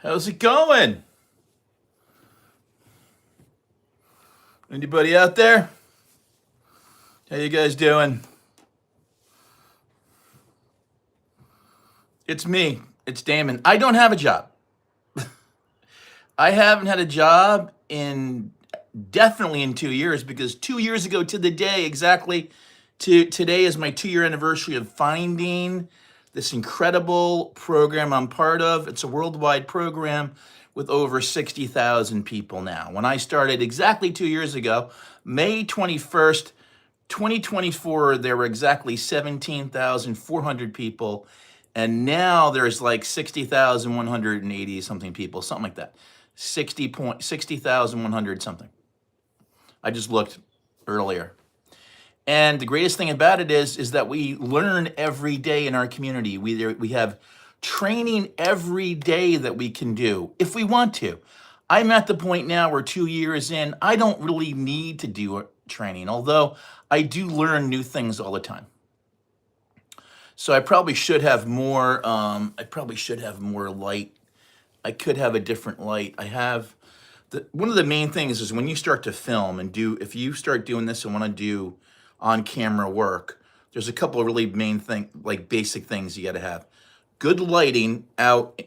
How's it going? Anybody out there? How you guys doing? It's me. It's Damon. I don't have a job. I haven't had a job in definitely in 2 years because 2 years ago to the day exactly to today is my 2 year anniversary of finding this incredible program I'm part of. It's a worldwide program with over 60,000 people now. When I started exactly 2 years ago, May 21st, 2024, there were exactly 17,400 people. And now there's like 60,180 something people, something like that. 60,100 something. I just looked earlier. And the greatest thing about it is that we learn every day in our community. We have training every day that we can do if we want to. I'm at the point now where 2 years in, I don't really need to do training, although I do learn new things all the time. So I probably should have more. I probably should have more light. I could have a different light. I have one of the main things is when you start to film and do, if you start doing this and want to do on camera work, there's a couple of really main like basic things you got to have. Good lighting out,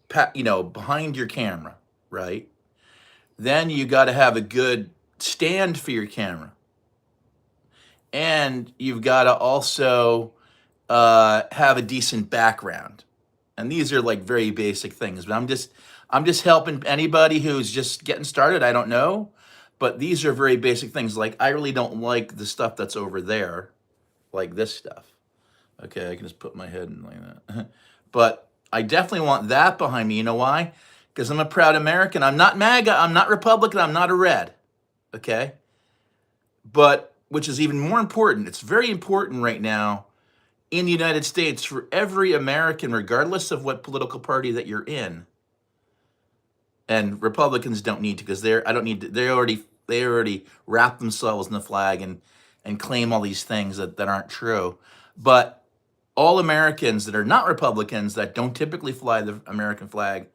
behind your camera, right? Then you got to have a good stand for your camera. And you've got to also have a decent background. And these are like very basic things, but I'm just helping anybody who's just getting started. I don't know, but these are very basic things. Like I really don't like the stuff that's over there, like this stuff. Okay, I can just put my head in like that. But I definitely want that behind me. You know why? Because I'm a proud American. I'm not MAGA. I'm not Republican. I'm not a red. Okay? But which is even more important, it's very important right now in the United States for every American, regardless of what political party that you're in. And Republicans don't need to, because they already wrap themselves in the flag and claim all these things that aren't true. But all Americans that are not Republicans, that don't typically fly the American flag,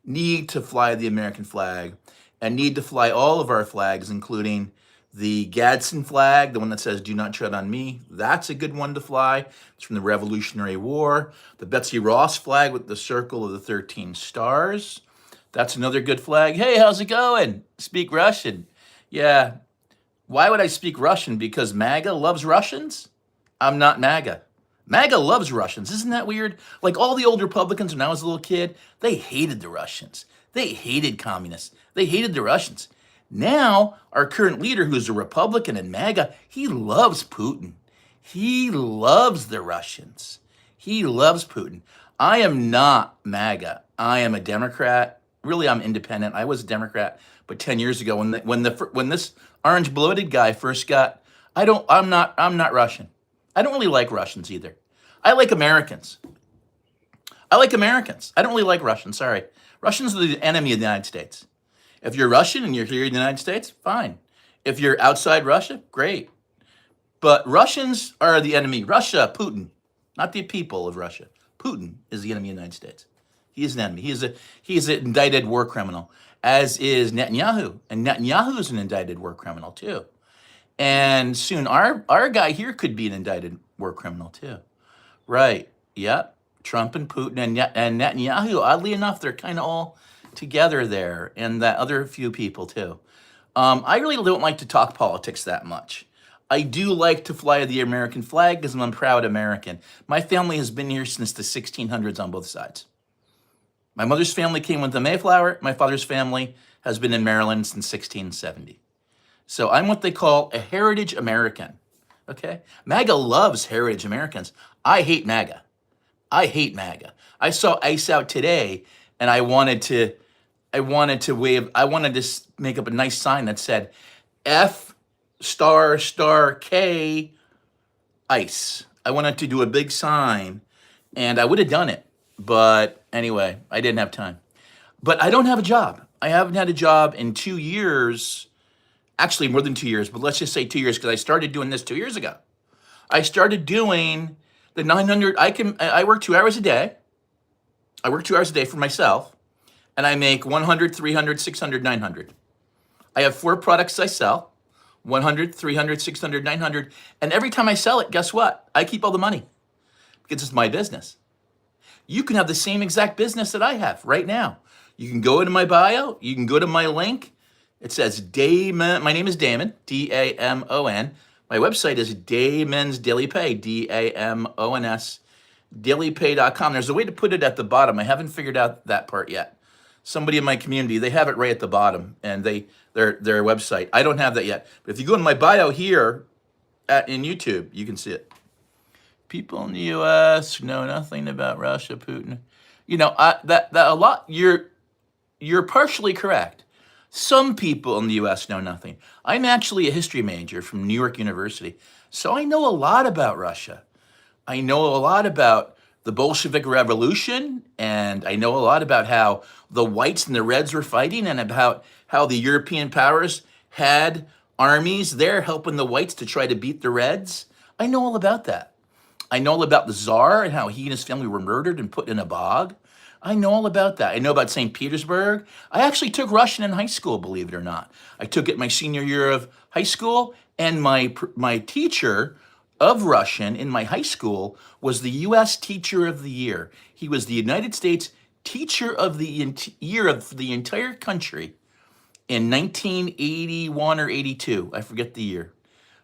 need to fly the American flag and need to fly all of our flags, including the Gadsden flag, the one that says "Do not tread on me." That's a good one to fly. It's from the Revolutionary War. The Betsy Ross flag with the circle of the 13 stars. That's another good flag. Hey, how's it going? Speak Russian. Yeah. Why would I speak Russian? Because MAGA loves Russians? I'm not MAGA. MAGA loves Russians. Isn't that weird? Like all the old Republicans when I was a little kid, they hated the Russians. They hated communists. They hated the Russians. Now, our current leader, who's a Republican and MAGA, he loves Putin. He loves the Russians. He loves Putin. I am not MAGA. I am a Democrat. Really, I'm independent. I was a Democrat, but 10 years ago, when this orange bloated guy first got, I'm not Russian. I don't really like Russians either. I like Americans. I like Americans. I don't really like Russians. Sorry. Russians are the enemy of the United States. If you're Russian and you're here in the United States, fine. If you're outside Russia, great. But Russians are the enemy. Russia, Putin, not the people of Russia. Putin is the enemy of the United States. He is an enemy. He is an indicted war criminal, as is Netanyahu. And Netanyahu is an indicted war criminal too. And soon our guy here could be an indicted war criminal too. Right. Yep. Trump and Putin and Netanyahu, oddly enough, they're kind of all together there, and that other few people too. I really don't like to talk politics that much. I do like to fly the American flag because I'm a proud American. My family has been here since the 1600s on both sides. My mother's family came with the Mayflower. My father's family has been in Maryland since 1670. So I'm what they call a heritage American. Okay? MAGA loves heritage Americans. I hate MAGA. I hate MAGA. I saw ICE out today, and I wanted to make up a nice sign that said F * K ICE. I wanted to do a big sign, and I would have done it. But anyway, I didn't have time. But I don't have a job. I haven't had a job in 2 years, actually more than 2 years, but let's just say 2 years because I started doing this 2 years ago. I started doing the 900, I work 2 hours a day. I work 2 hours a day for myself. and I make 100, 300, 600, 900. I have 4 products I sell, 100, 300, 600, 900. And every time I sell it, guess what? I keep all the money because it's my business. You can have the same exact business that I have right now. You can go into my bio, you can go to my link. It says Damon. My name is Damon, Damon. My website is Damon's Daily Pay, Damons, dailypay.com. There's a way to put it at the bottom. I haven't figured out that part yet. Somebody in my community, they have it right at the bottom, and their website. I don't have that yet. But if you go in my bio here in YouTube, you can see it. People in the U.S. know nothing about Russia, Putin. That a lot. You're partially correct. Some people in the U.S. know nothing. I'm actually a history major from New York University, so I know a lot about Russia. I know a lot about the Bolshevik Revolution, and I know a lot about how the whites and the reds were fighting, and about how the European powers had armies there helping the whites to try to beat the reds. I know all about that. I know all about the Tsar and how he and his family were murdered and put in a bog. I know all about that. I know about St. Petersburg. I actually took Russian in high school, believe it or not. I took it my senior year of high school, and my teacher of Russian in my high school was the U.S. Teacher of the Year. He was the United States Teacher of the Year of the entire country in 1981 or 82. I forget the year.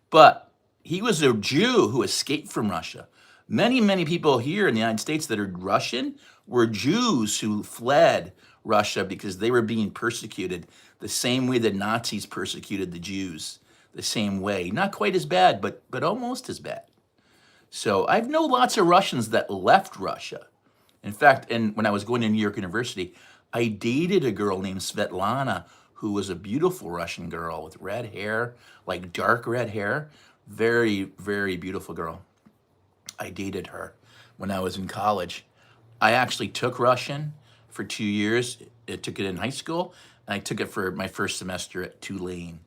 But he was a Jew who escaped from Russia. Many, many people here in the United States that are Russian were Jews who fled Russia because they were being persecuted the same way the Nazis persecuted the Jews, the same way. Not quite as bad, but almost as bad. So I've known lots of Russians that left Russia. In fact, when I was going to New York University, I dated a girl named Svetlana who was a beautiful Russian girl with red hair, like dark red hair. Very, very beautiful girl. I dated her when I was in college. I actually took Russian for 2 years. I took it in high school, and I took it for my first semester at Tulane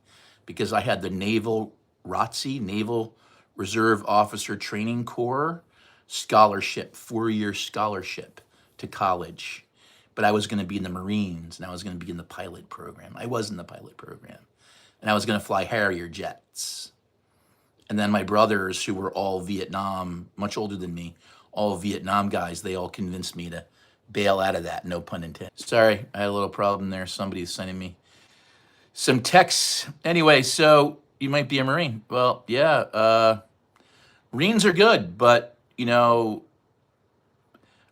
because I had the Naval ROTC, Naval Reserve Officer Training Corps scholarship, 4-year scholarship to college. But I was going to be in the Marines, and I was going to be in the pilot program. I was in the pilot program, and I was going to fly Harrier jets. And then my brothers, who were all Vietnam, much older than me, all Vietnam guys, they all convinced me to bail out of that, no pun intended. Sorry, I had a little problem there. Somebody's sending me some texts. Anyway, so you might be a Marine. Well, yeah, Marines are good, but,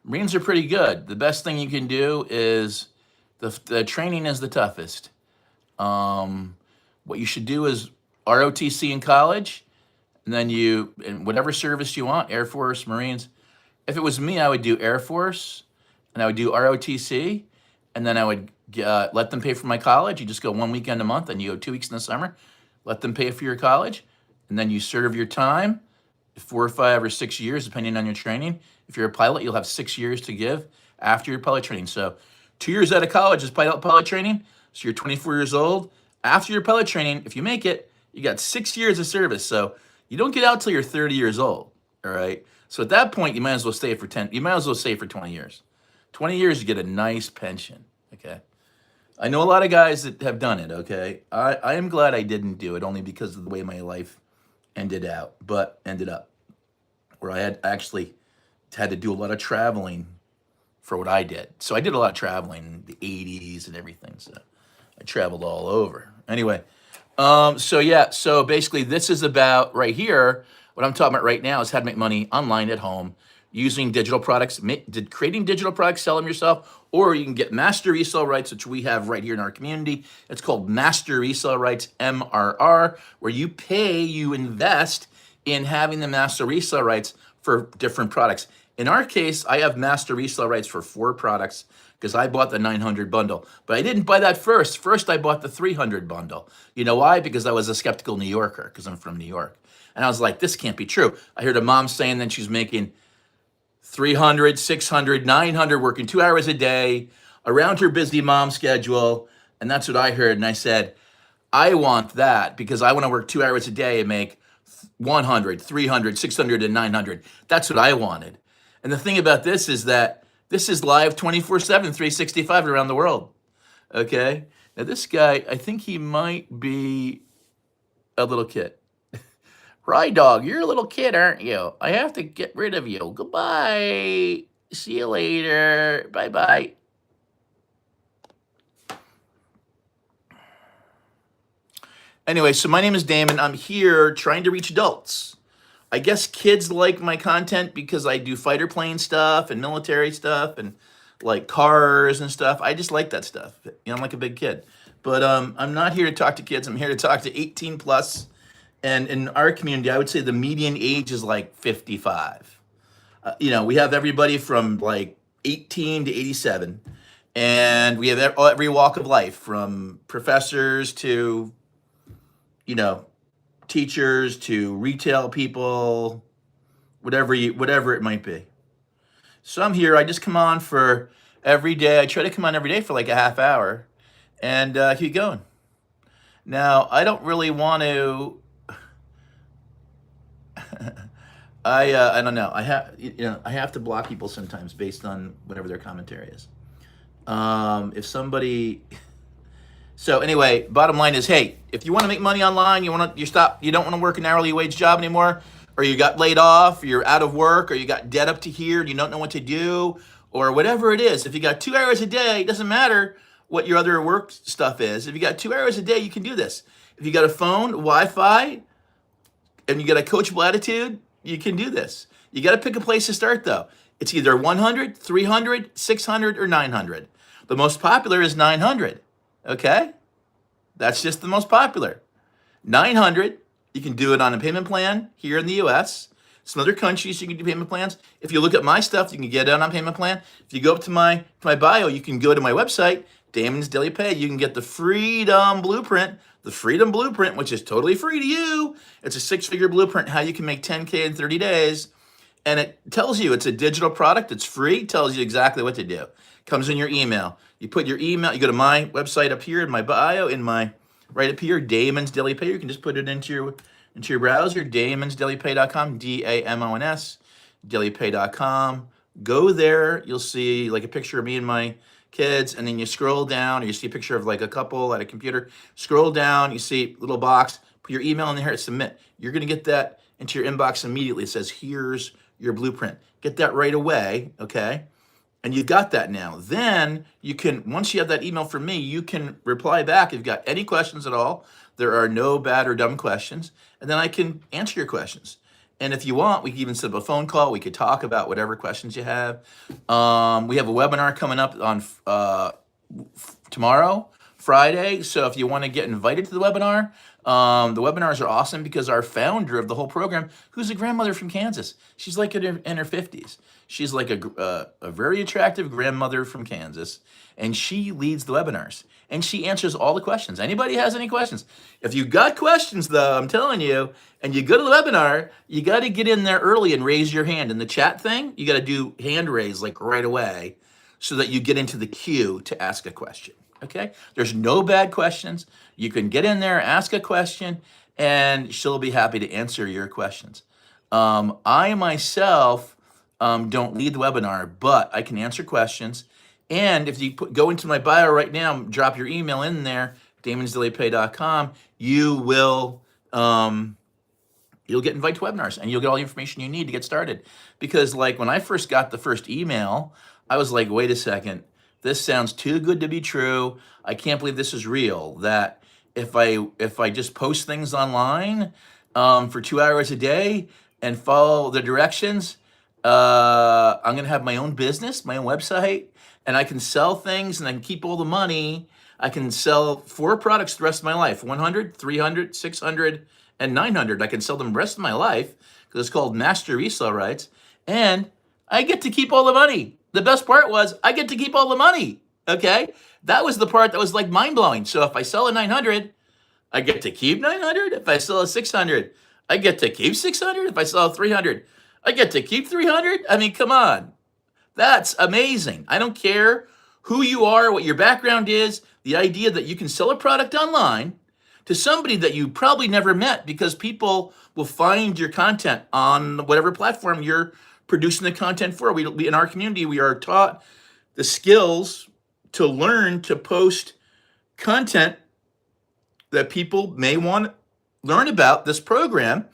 Marines are pretty good. The best thing you can do is the training is the toughest. What you should do is ROTC in college, and then in whatever service you want, Air Force, Marines. If it was me, I would do Air Force, and I would do ROTC, and then I would let them pay for my college. You just go 1 weekend a month, and you go 2 weeks in the summer, let them pay for your college, and then you serve your time, 4 or 5 or 6 years, depending on your training. If you're a pilot, you'll have 6 years to give after your pilot training. So 2 years out of college is pilot training, so you're 24 years old. After your pilot training, if you make it, you got 6 years of service. So you don't get out till you're 30 years old, all right? So at that point, you might as well stay for 20 years. 20 years, you get a nice pension, okay? I know a lot of guys that have done it, okay? I am glad I didn't do it, only because of the way my life ended up, where I actually had to do a lot of traveling for what I did. So I did a lot of traveling in the 80s and everything, so I traveled all over. Anyway, so basically this is about right here, what I'm talking about right now is how to make money online at home using digital products, creating digital products, sell them yourself, or you can get master resale rights, which we have right here in our community. It's called Master Resale Rights, MRR, where you invest in having the master resale rights for different products. In our case, I have master resale rights for 4 products because I bought the 900 bundle. But I didn't buy that first. First, I bought the 300 bundle. You know why? Because I was a skeptical New Yorker, because I'm from New York. And I was like, this can't be true. I heard a mom saying that she's making 300, 600, 900, working 2 hours a day around her busy mom schedule. And that's what I heard. And I said, I want that because I want to work 2 hours a day and make 100, 300, 600, and 900. That's what I wanted. And the thing about this is that This is live 24/7, 365 around the world. Okay. Now this guy, I think he might be a little kid. Rye dog, you're a little kid, aren't you? I have to get rid of you. Goodbye. See you later. Bye bye. Anyway, so my name is Damon. I'm here trying to reach adults. I guess kids like my content because I do fighter plane stuff and military stuff and like cars and stuff. I just like that stuff. You know, I'm like a big kid. But I'm not here to talk to kids. I'm here to talk to 18 plus. And in our community, I would say the median age is like 55. You know, we have everybody from like 18 to 87. And we have every walk of life, from professors to, you know, teachers to retail people, whatever it might be. So I'm here. I just come on for every day. I try to come on every day for like a half hour and keep going. Now, I don't really want to. I don't know. I have to block people sometimes based on whatever their commentary is. If somebody. So anyway, bottom line is, hey, if you want to make money online, you don't want to work an hourly wage job anymore, or you got laid off, or you're out of work, or you got debt up to here and you don't know what to do, or whatever it is. If you got 2 hours a day, it doesn't matter what your other work stuff is. If you got 2 hours a day, you can do this. If you got a phone, Wi-Fi, and you got a coachable attitude, you can do this. You got to pick a place to start though. It's either 100, 300, 600, or 900. The most popular is 900. Okay? That's just the most popular. 900, you can do it on a payment plan here in the US. Some other countries you can do payment plans. If you look at my stuff, you can get it on a payment plan. If you go up to my bio, you can go to my website, Damon's Daily Pay. You can get the Freedom Blueprint, which is totally free to you. It's a 6-figure blueprint, how you can make 10K in 30 days. And it tells you it's a digital product. It's free. Tells you exactly what to do. Comes in your email. You put your email. You go to my website up here in my bio, right up here, Damon's Daily Pay. You can just put it into your browser, damonsdailypay.com, DAMONS, dailypay.com. Go there. You'll see like a picture of me and my kids, and then you scroll down, or you see a picture of like a couple at a computer. Scroll down. You see a little box. Put your email in there. Submit. You're gonna get that into your inbox immediately. It says, "Here's your blueprint." Get that right away, okay? And you got that now. Then you can, once you have that email from me, you can reply back if you've got any questions at all. There are no bad or dumb questions. And then I can answer your questions. And if you want, we can even set up a phone call. We could talk about whatever questions you have. We have a webinar coming up on tomorrow, Friday. So if you want to get invited to the webinar, the webinars are awesome because our founder of the whole program, who's a grandmother from Kansas, she's like in her 50s. She's like a very attractive grandmother from Kansas, and she leads the webinars, and she answers all the questions. Anybody has any questions? If you got questions, though, I'm telling you, and you go to the webinar, you got to get in there early and raise your hand. In the chat thing, you got to do hand raise like right away so that you get into the queue to ask a question. Okay? There's no bad questions. You can get in there, ask a question, and she'll be happy to answer your questions. I myself don't lead the webinar, but I can answer questions. And if you go into my bio right now, drop your email in there, damonsdailypay.com, you will you'll get invited to webinars, and you'll get all the information you need to get started. Because like when I first got the first email, I was like, wait a second, this sounds too good to be true. I can't believe this is real. That if I just post things online for 2 hours a day and follow the directions, I'm gonna have my own business, my own website, and I can sell things and I can keep all the money. I can sell 4 products the rest of my life, 100, 300, 600, and 900. I can sell them the rest of my life because it's called master resale rights, and I get to keep all the money. The best part was I get to keep all the money, okay? That was the part that was like mind-blowing. So if I sell a 900, I get to keep 900. If I sell a 600, I get to keep 600. If I sell a 300, I get to keep 300. I mean, come on. That's amazing. I don't care who you are, what your background is, the idea that you can sell a product online to somebody that you probably never met, because people will find your content on whatever platform you're producing the content for. We in our community, we are taught the skills to learn to post content that people may want to learn about this program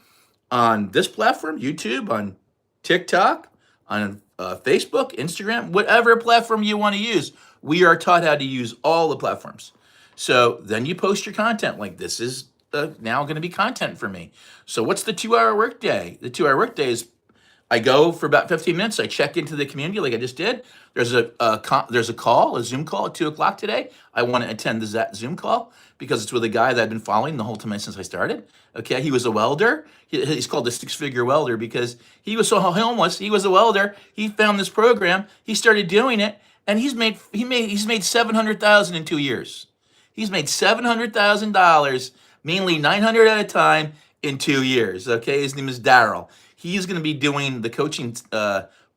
on this platform, YouTube, on TikTok, on Facebook, Instagram, whatever platform you want to use. We are taught how to use all the platforms. So then you post your content like this is now going to be content for me. So what's the 2 hour workday? The 2 hour workday is I go for about 15 minutes. I check into the community like I just did. There's a call, a Zoom call at 2 o'clock today. I want to attend that Zoom call because it's with a guy that I've been following the whole time since I started. Okay, he was a welder. He's called a six-figure welder because he was so homeless. He was a welder. He found this program. He started doing it, and he's made $700,000 in 2 years. He's made $700,000, mainly 900 at a time in 2 years. Okay, his name is Daryl. He's going to be doing the coaching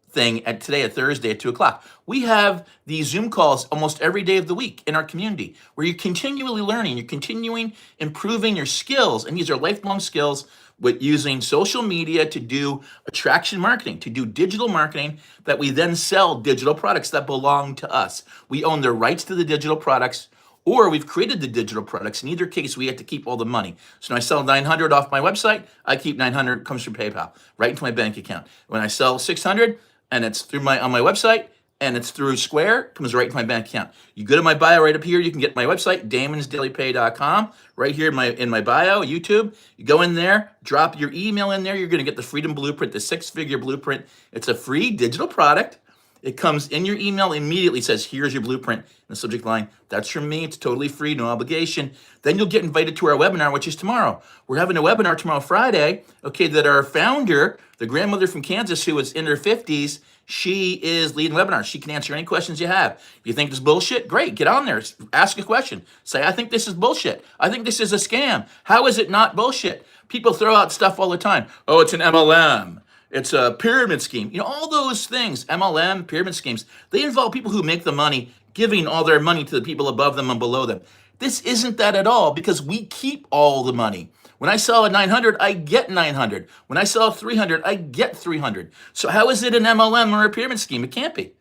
thing at Thursday at 2 o'clock. We have these Zoom calls almost every day of the week in our community where you're continually learning, you're continuing improving your skills, and these are lifelong skills with using social media to do attraction marketing, to do digital marketing that we then sell digital products that belong to us. We own the rights to the digital products, or we've created the digital products. In either case, we have to keep all the money. So when I sell 900 off my website, I keep 900, comes from PayPal, right into my bank account. When I sell 600 and it's on my website and it's through Square, comes right to my bank account. You go to my bio right up here, you can get my website, damonsdailypay.com, right here in my bio, YouTube. You go in there, drop your email in there, you're gonna get the Freedom Blueprint, the 6-figure blueprint. It's a free digital product. It comes in your email immediately, says, here's your blueprint in the subject line. That's from me, it's totally free, no obligation. Then you'll get invited to our webinar, which is tomorrow. We're having a webinar tomorrow, Friday, okay, that our founder, the grandmother from Kansas who was in her 50s, she is leading webinars. She can answer any questions you have. If you think this is bullshit, great, get on there, ask a question. Say, I think this is bullshit. I think this is a scam. How is it not bullshit? People throw out stuff all the time. Oh, it's an MLM. It's a pyramid scheme. You know, all those things, MLM, pyramid schemes, they involve people who make the money, giving all their money to the people above them and below them. This isn't that at all because we keep all the money. When I sell a 900, I get 900. When I sell a 300, I get 300. So how is it an MLM or a pyramid scheme? It can't be.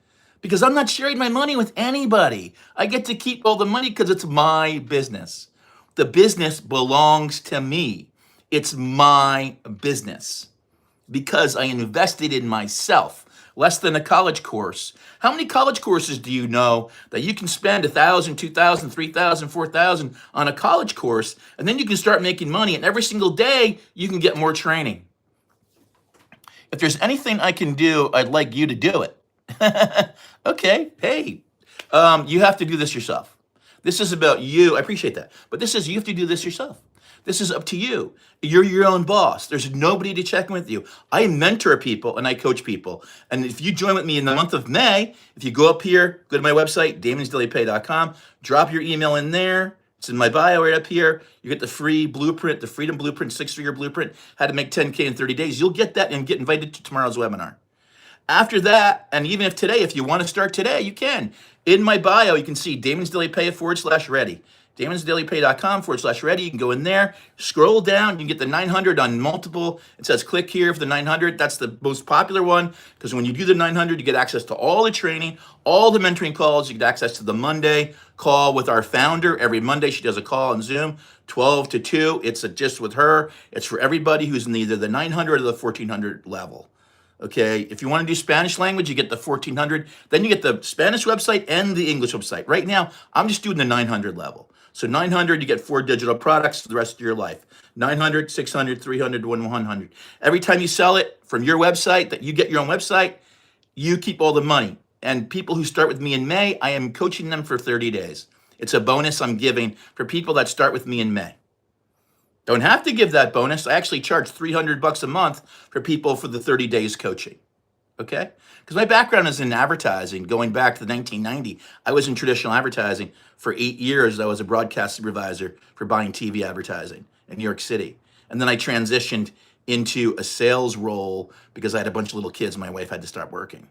Because I'm not sharing my money with anybody. I get to keep all the money because it's my business. The business belongs to me. It's my business. Because I invested in myself, less than a college course. How many college courses do you know that you can spend $1,000, $2,000, $3,000, $4,000 on a college course, and then you can start making money, and every single day you can get more training? If there's anything I can do, I'd like you to do it. Okay, hey, you have to do this yourself. This is about you. I appreciate that. But this is, you have to do this yourself. This is up to you. You're your own boss. There's nobody to check in with you. I mentor people and I coach people. And if you join with me in the month of May, if you go up here, go to my website, damonsdailypay.com, drop your email in there. It's in my bio right up here. You get the free blueprint, the Freedom Blueprint, 6-figure blueprint, how to make 10K in 30 days. You'll get that and get invited to tomorrow's webinar. After that, and even if today, if you want to start today, you can. In my bio, you can see damonsdailypay/ready. damonsdailypay.com/ready. You can go in there, scroll down, you can get the 900 on multiple. It says click here for the 900. That's the most popular one because when you do the 900, you get access to all the training, all the mentoring calls. You get access to the Monday call with our founder. Every Monday, she does a call on Zoom, 12 to 2. It's just with her. It's for everybody who's in either the 900 or the 1400 level. Okay, if you want to do Spanish language, you get the 1400. Then you get the Spanish website and the English website. Right now, I'm just doing the 900 level. So 900, you get 4 digital products for the rest of your life. 900, 600, 300, 100. Every time you sell it from your website, that you get your own website, you keep all the money. And people who start with me in May, I am coaching them for 30 days. It's a bonus I'm giving for people that start with me in May. Don't have to give that bonus. I actually charge $300 a month for people for the 30 days coaching. Okay? Because my background is in advertising, going back to 1990. I was in traditional advertising for 8 years. I was a broadcast supervisor for buying TV advertising in New York City. And then I transitioned into a sales role because I had a bunch of little kids and my wife had to start working.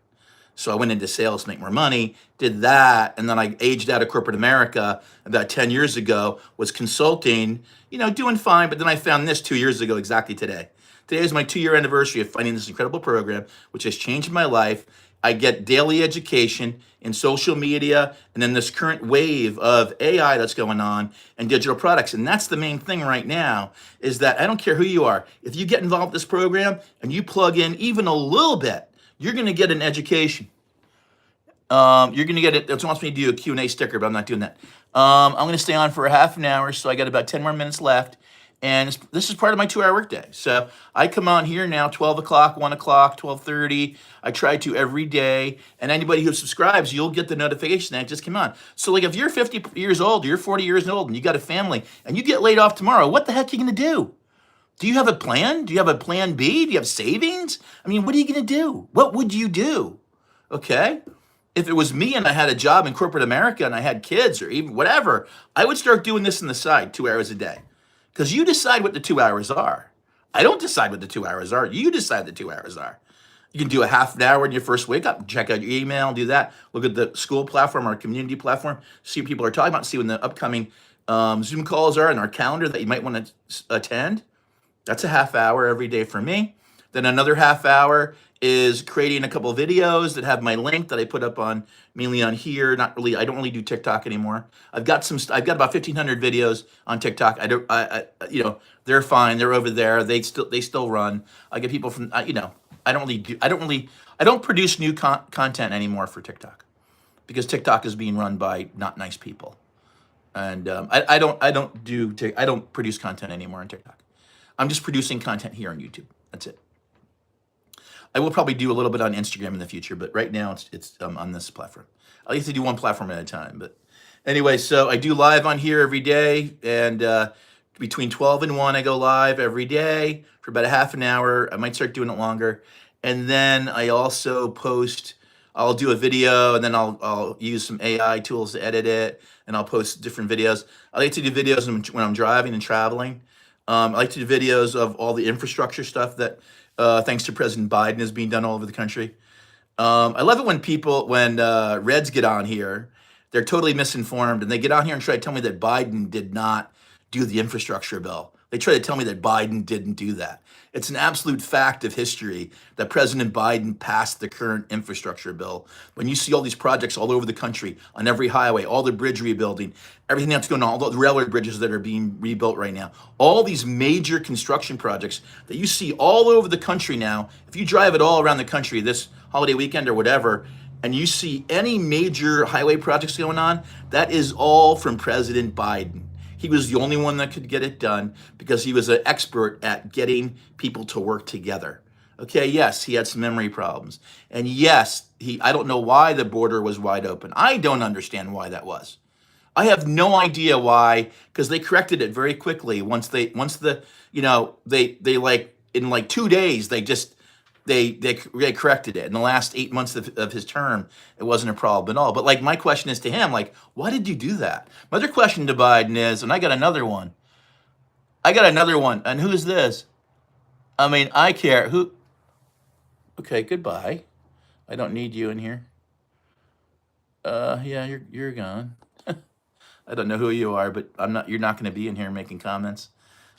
So I went into sales to make more money, did that, and then I aged out of corporate America about 10 years ago, was consulting, doing fine, but then I found this 2 years ago, exactly today. Today is my 2-year anniversary of finding this incredible program, which has changed my life. I get daily education in social media and then this current wave of AI that's going on and digital products. And that's the main thing right now is that I don't care who you are. If you get involved in this program and you plug in even a little bit, you're going to get an education. You're going to get it. It wants me to do a Q&A sticker, but I'm not doing that. I'm going to stay on for a half an hour, so I got about 10 more minutes left. And this is part of my 2-hour workday. So I come on here now, 12 o'clock, 1 o'clock, 12:30. I try to every day. And anybody who subscribes, you'll get the notification that it just came on. So like if you're 50 years old, or you're 40 years old, and you got a family, and you get laid off tomorrow, what the heck are you going to do? Do you have a plan? Do you have a plan B? Do you have savings? I mean, what are you going to do? What would you do? Okay? If it was me and I had a job in corporate America and I had kids or even whatever, I would start doing this on the side 2 hours a day. Because you decide what the 2 hours are. I don't decide what the 2 hours are. You decide the 2 hours are. You can do a half an hour when you first wake up, check out your email, do that. Look at the school platform or community platform, see what people are talking about, see when the upcoming Zoom calls are in our calendar that you might want to attend. That's a half hour every day for me. Then another half hour is creating a couple of videos that have my link that I put up on mainly on here. Not really. I don't really do TikTok anymore. I've got about 1,500 videos on TikTok. They're fine. They're over there. They still run. I get people from I don't produce new content anymore for TikTok because TikTok is being run by not nice people, and I don't produce content anymore on TikTok. I'm just producing content here on YouTube. That's it. I will probably do a little bit on Instagram in the future, but right now it's on this platform. I like to do one platform at a time. But anyway, so I do live on here every day, and between 12 and 1, I go live every day for about a half an hour. I might start doing it longer. And then I also post, I'll do a video, and then I'll use some AI tools to edit it, and I'll post different videos. I like to do videos when I'm driving and traveling. I like to do videos of all the infrastructure stuff that, thanks to President Biden, is being done all over the country. I love it when Reds get on here. They're totally misinformed, and they get on here and try to tell me that Biden did not do the infrastructure bill. They try to tell me that Biden didn't do that. It's an absolute fact of history that President Biden passed the current infrastructure bill. When you see all these projects all over the country, on every highway, all the bridge rebuilding, everything that's going on, all the railway bridges that are being rebuilt right now, all these major construction projects that you see all over the country now, if you drive it all around the country this holiday weekend or whatever, and you see any major highway projects going on, that is all from President Biden. He was the only one that could get it done because he was an expert at getting people to work together. Okay, yes, he had some memory problems. And yes, I don't know why the border was wide open. I don't understand why that was. I have no idea why, because they corrected it very quickly. Once they like in like 2 days, they corrected it. In the last 8 months of his term, it wasn't a problem at all. But like my question is to him, like, why did you do that? My other question to Biden is, and I got another one. And who's this? I mean, I care. Who? Okay, goodbye. I don't need you in here. Yeah, you're gone. I don't know who you are, but you're not going to be in here making comments.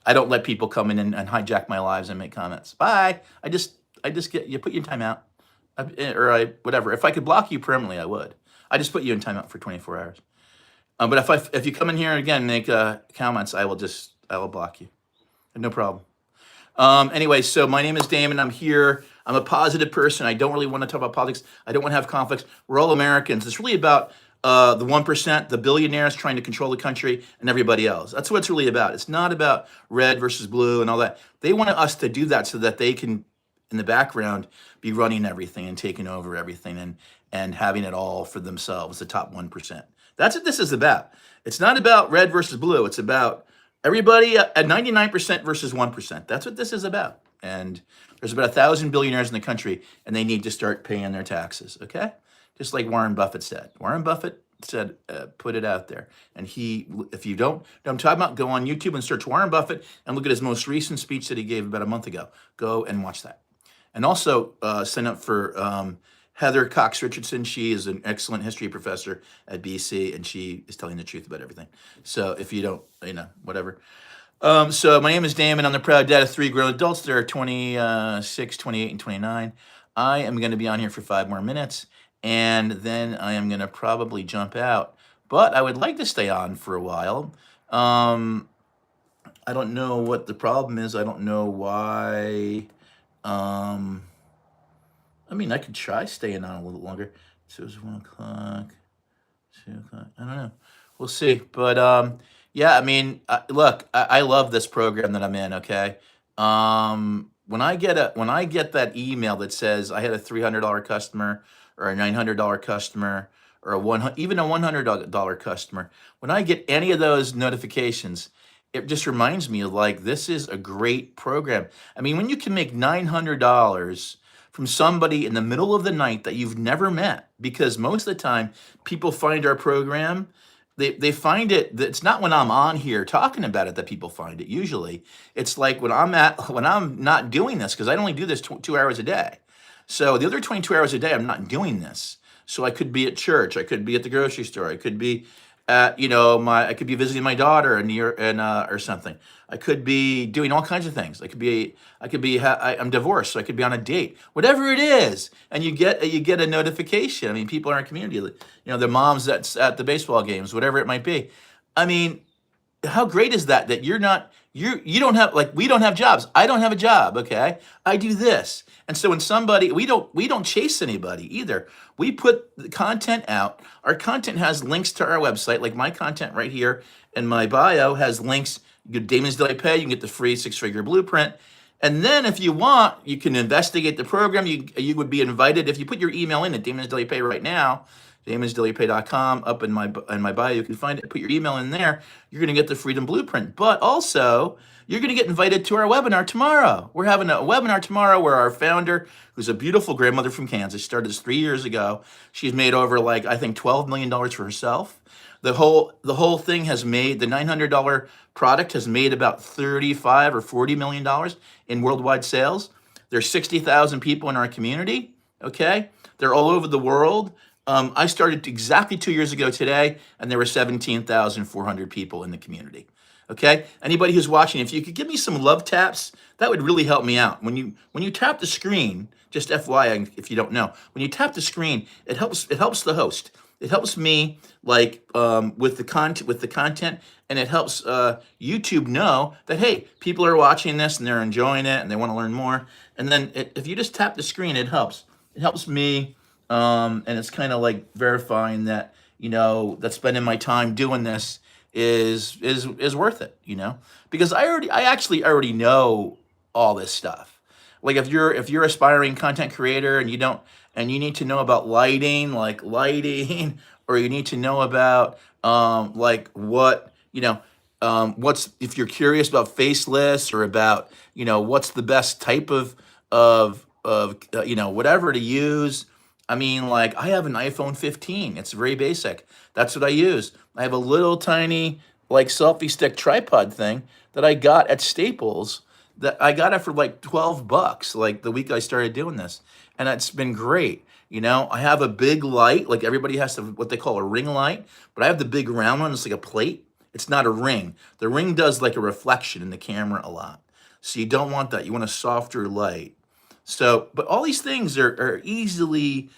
I don't let people come in and hijack my lives and make comments. Bye. I just get you put you in timeout, whatever. If I could block you permanently, I would. I just put you in timeout for 24 hours. But if you come in here again and make comments, I will block you. No problem. Anyway, so my name is Damon. I'm here. I'm a positive person. I don't really want to talk about politics. I don't want to have conflicts. We're all Americans. It's really about the 1%, the billionaires trying to control the country, and everybody else. That's what it's really about. It's not about red versus blue and all that. They want us to do that so that they can, in the background, be running everything and taking over everything and having it all for themselves, the top 1%. That's what this is about. It's not about red versus blue. It's about everybody at 99% versus 1%. That's what this is about. And there's about 1,000 billionaires in the country, and they need to start paying their taxes, okay? Just like Warren Buffett said. Warren Buffett said, put it out there. And if you don't know what I'm talking about, go on YouTube and search Warren Buffett and look at his most recent speech that he gave about a month ago. Go and watch that. And also sign up for Heather Cox Richardson. She is an excellent history professor at BC, and she is telling the truth about everything. So if you don't, whatever. So my name is Damon. I'm the proud dad of three grown adults. They're 26, 28, and 29. I am going to be on here for 5 more minutes, and then I am going to probably jump out. But I would like to stay on for a while. Um, I don't know what the problem is. I don't know why. Um, I mean, I could try staying on a little longer. So it's 1 o'clock. 2 o'clock. I don't know. We'll see. But yeah. I mean, look, I love this program that I'm in. Okay. When I get that email that says I had a $300 customer or a $900 customer or even a $100 customer, when I get any of those notifications, it just reminds me of like this is a great program. I mean, when you can make $900 from somebody in the middle of the night that you've never met, because most of the time people find our program, they find it, it's not when I'm on here talking about it that people find it. Usually it's like when I'm not doing this, because I only do this 2 hours a day. So the other 22 hours a day I'm not doing this. So I could be at church, I could be at the grocery store, I could be at, I could be visiting my daughter in New York, and or something. I could be doing all kinds of things. I'm divorced, so I could be on a date, whatever it is. And you get a notification. I mean, people in our community, the moms that's at the baseball games, whatever it might be. I mean, how great is that you don't have, like, we don't have jobs. I don't have a job. Okay, I do this. And so when somebody, we don't chase anybody either. We put the content out. Our content has links to our website, like my content right here in my bio has links. You get Damon's Daily Pay, you can get the free 6-figure blueprint. And then if you want, you can investigate the program. You would be invited if you put your email in at Damon's Daily Pay right now, damonsdailypay.com, up in my bio, you can find it. Put your email in there. You're going to get the Freedom Blueprint. But also, you're going to get invited to our webinar tomorrow. We're having a webinar tomorrow where our founder, who's a beautiful grandmother from Kansas, started this 3 years ago. She's made over, like, I think $12 million for herself. The whole thing has made, the $900 product has made about 35 or $40 million in worldwide sales. There's 60,000 people in our community. Okay, they're all over the world. I started exactly 2 years ago today, and there were 17,400 people in the community. Okay, anybody who's watching, if you could give me some love taps, that would really help me out. When you tap the screen, just FYI, if you don't know, when you tap the screen, it helps the host. It helps me, like, with the content, and it helps YouTube know that, hey, people are watching this and they're enjoying it and they want to learn more. And then if you just tap the screen, it helps. It helps me, and it's kind of like verifying that that spending my time doing this is worth it. Because I actually already know all this stuff. Like, if you're aspiring content creator and you need to know about lighting, like lighting, or you need to know about like what's, if you're curious about faceless, or about what's the best type of whatever to use. I mean, like, I have an iPhone 15. It's very basic. That's what I use. I have a little tiny, like, selfie stick tripod thing that I got at Staples, that I got it for like $12, like, the week I started doing this. And it's been great. I have a big light, like everybody has to, what they call a ring light, but I have the big round one. It's like a plate. It's not a ring. The ring does like a reflection in the camera a lot. So you don't want that. You want a softer light. So, but all these things are easy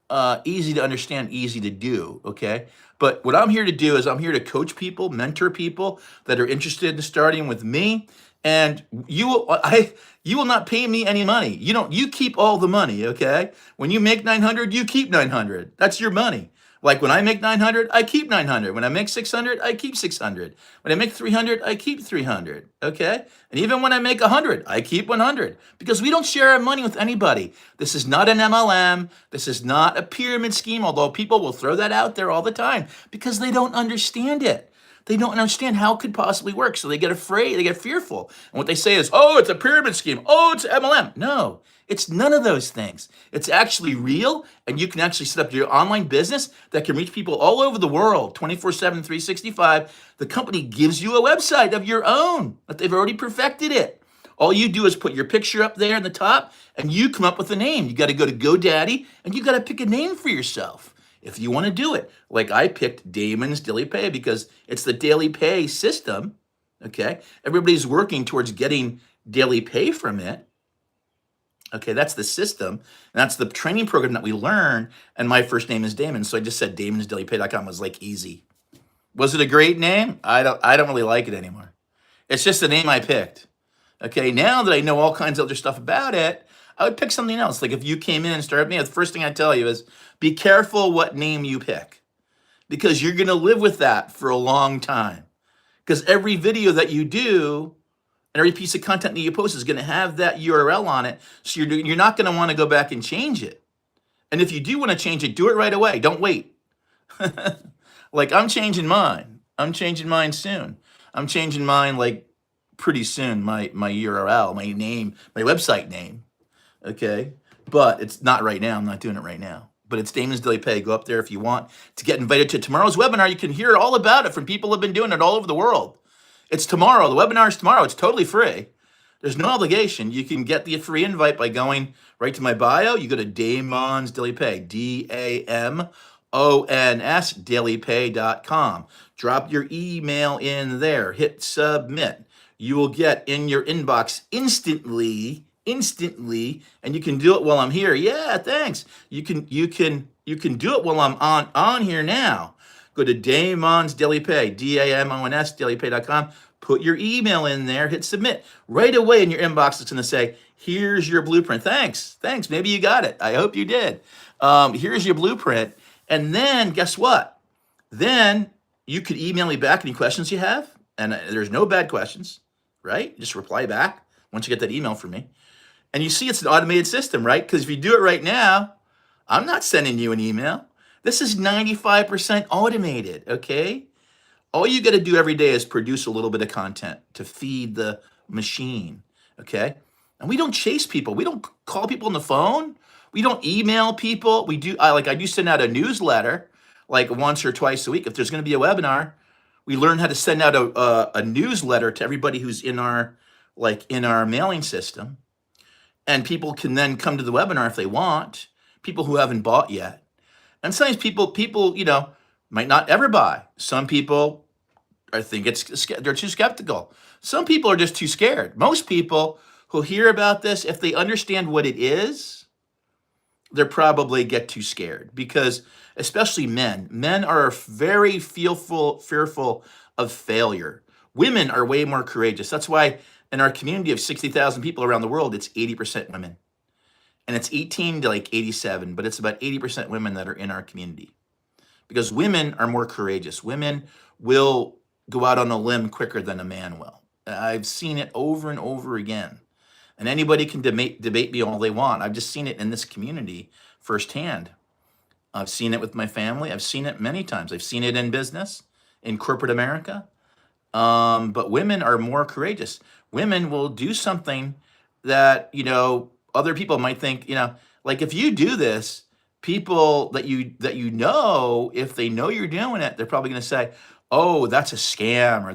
to understand, easy to do. Okay. But what I'm here to do is I'm here to coach people, mentor people that are interested in starting with me. And you will not pay me any money. You keep all the money. Okay. When you make 900, you keep 900. That's your money. Like, when I make 900, I keep 900. When I make 600, I keep 600. When I make 300, I keep 300. Okay? And even when I make 100, I keep 100. Because we don't share our money with anybody. This is not an MLM. This is not a pyramid scheme, although people will throw that out there all the time because they don't understand it. They don't understand how it could possibly work. So they get afraid, they get fearful. And what they say is, oh, it's a pyramid scheme. Oh, it's MLM. No, it's none of those things. It's actually real. And you can actually set up your online business that can reach people all over the world, 24/7, 365. The company gives you a website of your own, but they've already perfected it. All you do is put your picture up there in the top, and you come up with a name. You got to go to GoDaddy, and you got to pick a name for yourself if you want to do it. Like, I picked Damon's Daily Pay because it's the daily pay system. Okay. Everybody's working towards getting daily pay from it. Okay. That's the system. And that's the training program that we learn. And my first name is Damon. So I just said damonsdailypay.com was like easy. Was it a great name? I don't really like it anymore. It's just the name I picked. Okay, now that I know all kinds of other stuff about it, I would pick something else. Like if you came in and started me, the first thing I tell you is be careful what name you pick because you're going to live with that for a long time. Because every video that you do and every piece of content that you post is going to have that URL on it. So you're not going to want to go back and change it. And if you do want to change it, do it right away. Don't wait. Like I'm changing mine. I'm changing mine soon. I'm changing mine like pretty soon. My URL, my name, my website name. Okay, but it's not right now. I'm not doing it right now. But it's Damon's Daily Pay. Go up there if you want to get invited to tomorrow's webinar. You can hear all about it from people who have been doing it all over the world. It's tomorrow. The webinar is tomorrow. It's totally free. There's no obligation. You can get the free invite by going right to my bio. You go to Damon's Daily Pay, DAMONS dailypay.com. Drop your email in there. Hit submit. You will get in your inbox instantly, and you can do it while I'm here. Yeah, thanks. You can do it while I'm on here now. Go to Damon's Daily Pay, DAMONS dailypay.com. Put your email in there, hit submit. Right away in your inbox, it's going to say, here's your blueprint. Thanks. Maybe you got it. I hope you did. Here's your blueprint. And then guess what? Then you could email me back any questions you have. And there's no bad questions, right? Just reply back once you get that email from me. And you see it's an automated system, right? Because if you do it right now, I'm not sending you an email. This is 95% automated, okay? All you got to do every day is produce a little bit of content to feed the machine, okay? And we don't chase people. We don't call people on the phone. We don't email people. I do send out a newsletter like once or twice a week. If there's going to be a webinar, we learn how to send out a newsletter to everybody who's in our mailing system. And people can then come to the webinar if they want, people who haven't bought yet. And sometimes people, might not ever buy. Some people they're too skeptical. Some people are just too scared. Most people who hear about this, if they understand what it is, they'll probably get too scared because especially men are very fearful of failure. Women are way more courageous. That's why in our community of 60,000 people around the world, it's 80% women. And it's 18 to 87, but it's about 80% women that are in our community. Because women are more courageous. Women will go out on a limb quicker than a man will. I've seen it over and over again. And anybody can debate me all they want. I've just seen it in this community firsthand. I've seen it with my family. I've seen it many times. I've seen it in business, in corporate America. But women are more courageous. Women will do something that, other people might think, like if you do this, people that you know, if they know you're doing it, they're probably going to say, oh, that's a scam or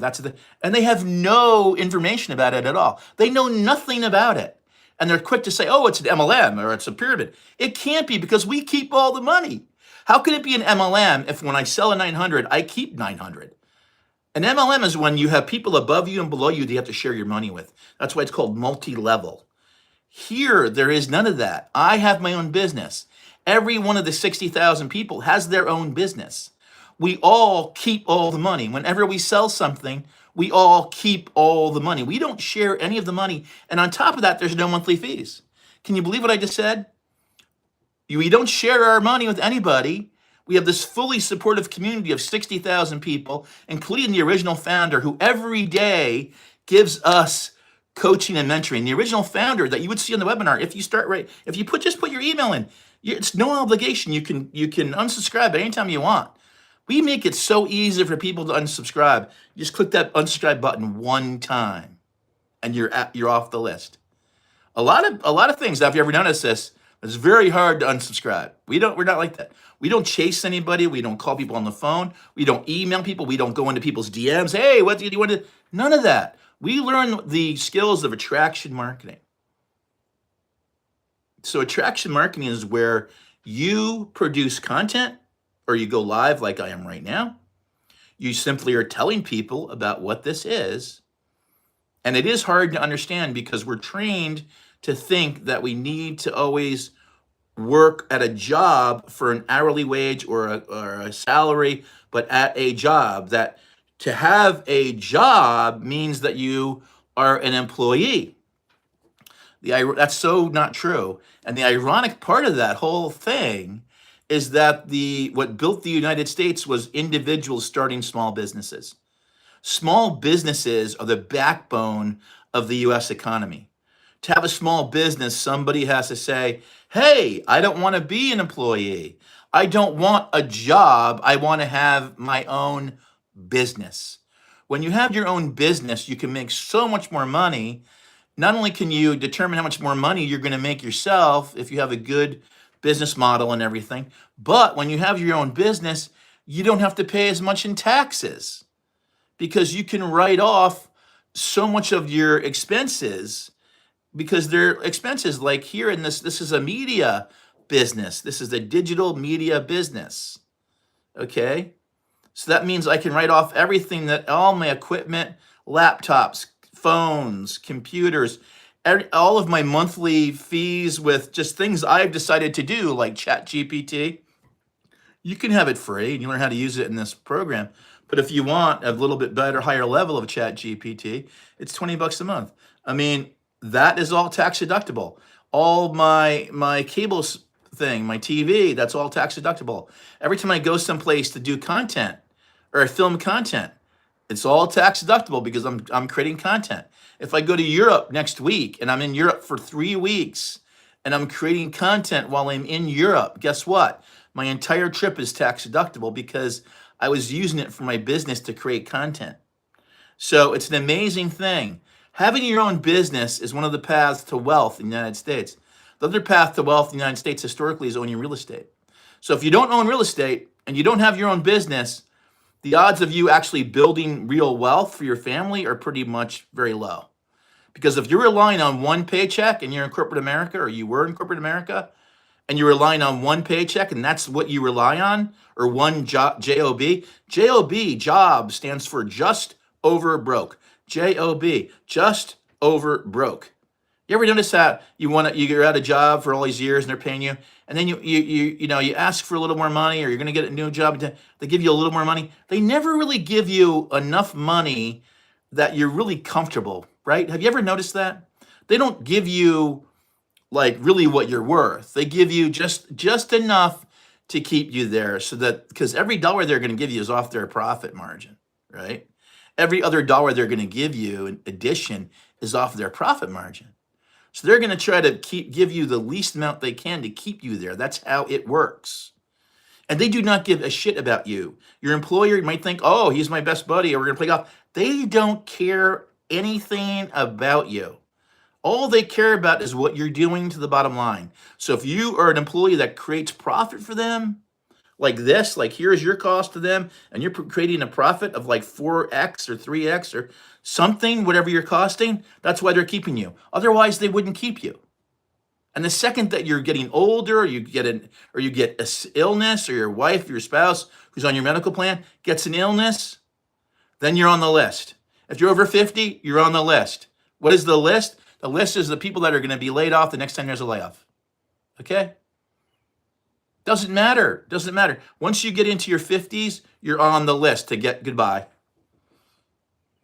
and they have no information about it at all. They know nothing about it. And they're quick to say, oh, it's an MLM or it's a pyramid. It can't be because we keep all the money. How can it be an MLM if when I sell a 900, I keep 900? An MLM is when you have people above you and below you that you have to share your money with. That's why it's called multi-level. Here, there is none of that. I have my own business. Every one of the 60,000 people has their own business. We all keep all the money. Whenever we sell something, we all keep all the money. We don't share any of the money. And on top of that, there's no monthly fees. Can you believe what I just said? We don't share our money with anybody. We have this fully supportive community of 60,000 people, including the original founder who every day gives us coaching and mentoring. The original founder that you would see in the webinar, if you just put your email in, it's no obligation. You can unsubscribe at any time you want. We make it so easy for people to unsubscribe. You just click that unsubscribe button one time, and you're off the list. A lot of things. Now, if you ever noticed this, it's very hard to unsubscribe. We're not like that. We don't chase anybody. We don't call people on the phone. We don't email people. We don't go into people's DMs. Hey, what do you want to? None of that. We learn the skills of attraction marketing. So attraction marketing is where you produce content or you go live like I am right now. You simply are telling people about what this is And it is hard to understand because we're trained to think that we need to always work at a job for an hourly wage or a salary, but at a job. That to have a job means that you are an employee. That's so not true. And the ironic part of that whole thing is that the what built the United States was individuals starting small businesses. Small businesses are the backbone of the US economy. To have a small business, somebody has to say, hey, I don't want to be an employee. I don't want a job. I want to have my own business. When you have your own business, you can make so much more money. Not only can you determine how much more money you're going to make yourself if you have a good business model and everything, but when you have your own business, you don't have to pay as much in taxes because you can write off so much of your expenses because they're expenses. Like here in this is a media business. This is a digital media business. Okay. So that means I can write off everything, that all my equipment, laptops, phones, computers, all of my monthly fees with just things I've decided to do, like Chat GPT. You can have it free and you learn how to use it in this program. But if you want a little bit better, higher level of Chat GPT, it's $20 a month. I mean, that is all tax deductible. All my cables thing, my TV, that's all tax deductible. Every time I go someplace to do content or I film content, it's all tax deductible because I'm creating content. If I go to Europe next week and I'm in Europe for 3 weeks and I'm creating content while I'm in Europe, guess what? My entire trip is tax deductible because I was using it for my business to create content. So it's an amazing thing. Having your own business is one of the paths to wealth in the United States. The other path to wealth in the United States historically is owning real estate. So if you don't own real estate and you don't have your own business, the odds of you actually building real wealth for your family are pretty much very low. Because if you're relying on one paycheck and you're in corporate America, or you were in corporate America, and you're relying on one paycheck and that's what you rely on, or one job, job stands for just over broke. J-O-B, just over broke. You ever notice that you're at a job for all these years and they're paying you, and then you ask for a little more money, or you're going to get a new job, they give you a little more money. They never really give you enough money that you're really comfortable, right? Have you ever noticed that? They don't give you like really what you're worth. They give you just enough to keep you there, so that because every dollar they're going to give you is off their profit margin, right? Every other dollar they're going to give you in addition is off their profit margin. So they're going to try to give you the least amount they can to keep you there. That's how it works. And they do not give a shit about you. Your employer might think, oh, he's my best buddy, or we're going to play golf. They don't care anything about you. All they care about is what you're doing to the bottom line. So if you are an employee that creates profit for them, like this, like here's your cost to them, and you're creating a profit of like 4x or 3x or something, whatever you're costing, that's why they're keeping you. Otherwise, they wouldn't keep you. And the second that you're getting older, or you get an illness, or your wife, your spouse who's on your medical plan gets an illness, then you're on the list. If you're over 50, you're on the list. What is the list? The list is the people that are going to be laid off the next time there's a layoff. Okay? Doesn't matter. Doesn't matter. Once you get into your 50s, you're on the list to get goodbye.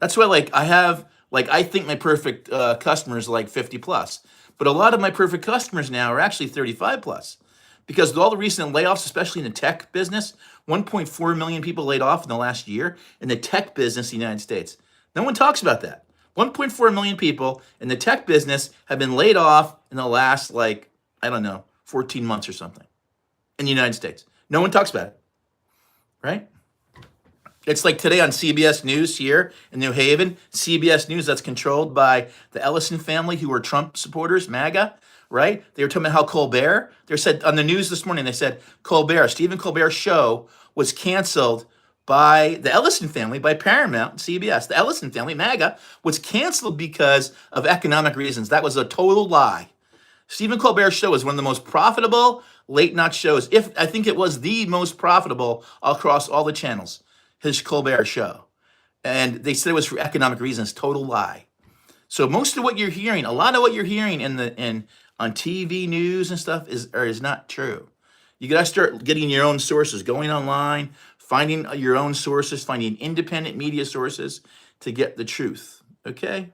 That's why, I think my perfect customer is like 50 plus. But a lot of my perfect customers now are actually 35 plus. Because with all the recent layoffs, especially in the tech business, 1.4 million people laid off in the last year in the tech business in the United States. No one talks about that. 1.4 million people in the tech business have been laid off in the last, 14 months or something in the United States. No one talks about it, right? It's like today on CBS News here in New Haven, CBS News that's controlled by the Ellison family, who are Trump supporters, MAGA, right? They were talking about how Colbert, they said on the news this morning, they said Stephen Colbert's show was canceled by the Ellison family, by Paramount, CBS. The Ellison family, MAGA, was canceled because of economic reasons. That was a total lie. Stephen Colbert's show is one of the most profitable late night shows. I think it was the most profitable across all the channels, his Colbert show. And they said it was for economic reasons. Total lie. So most of what you're hearing, a lot of what you're hearing in on TV news and stuff is not true. You got to start getting your own sources, going online, finding your own sources, finding independent media sources to get the truth. Okay?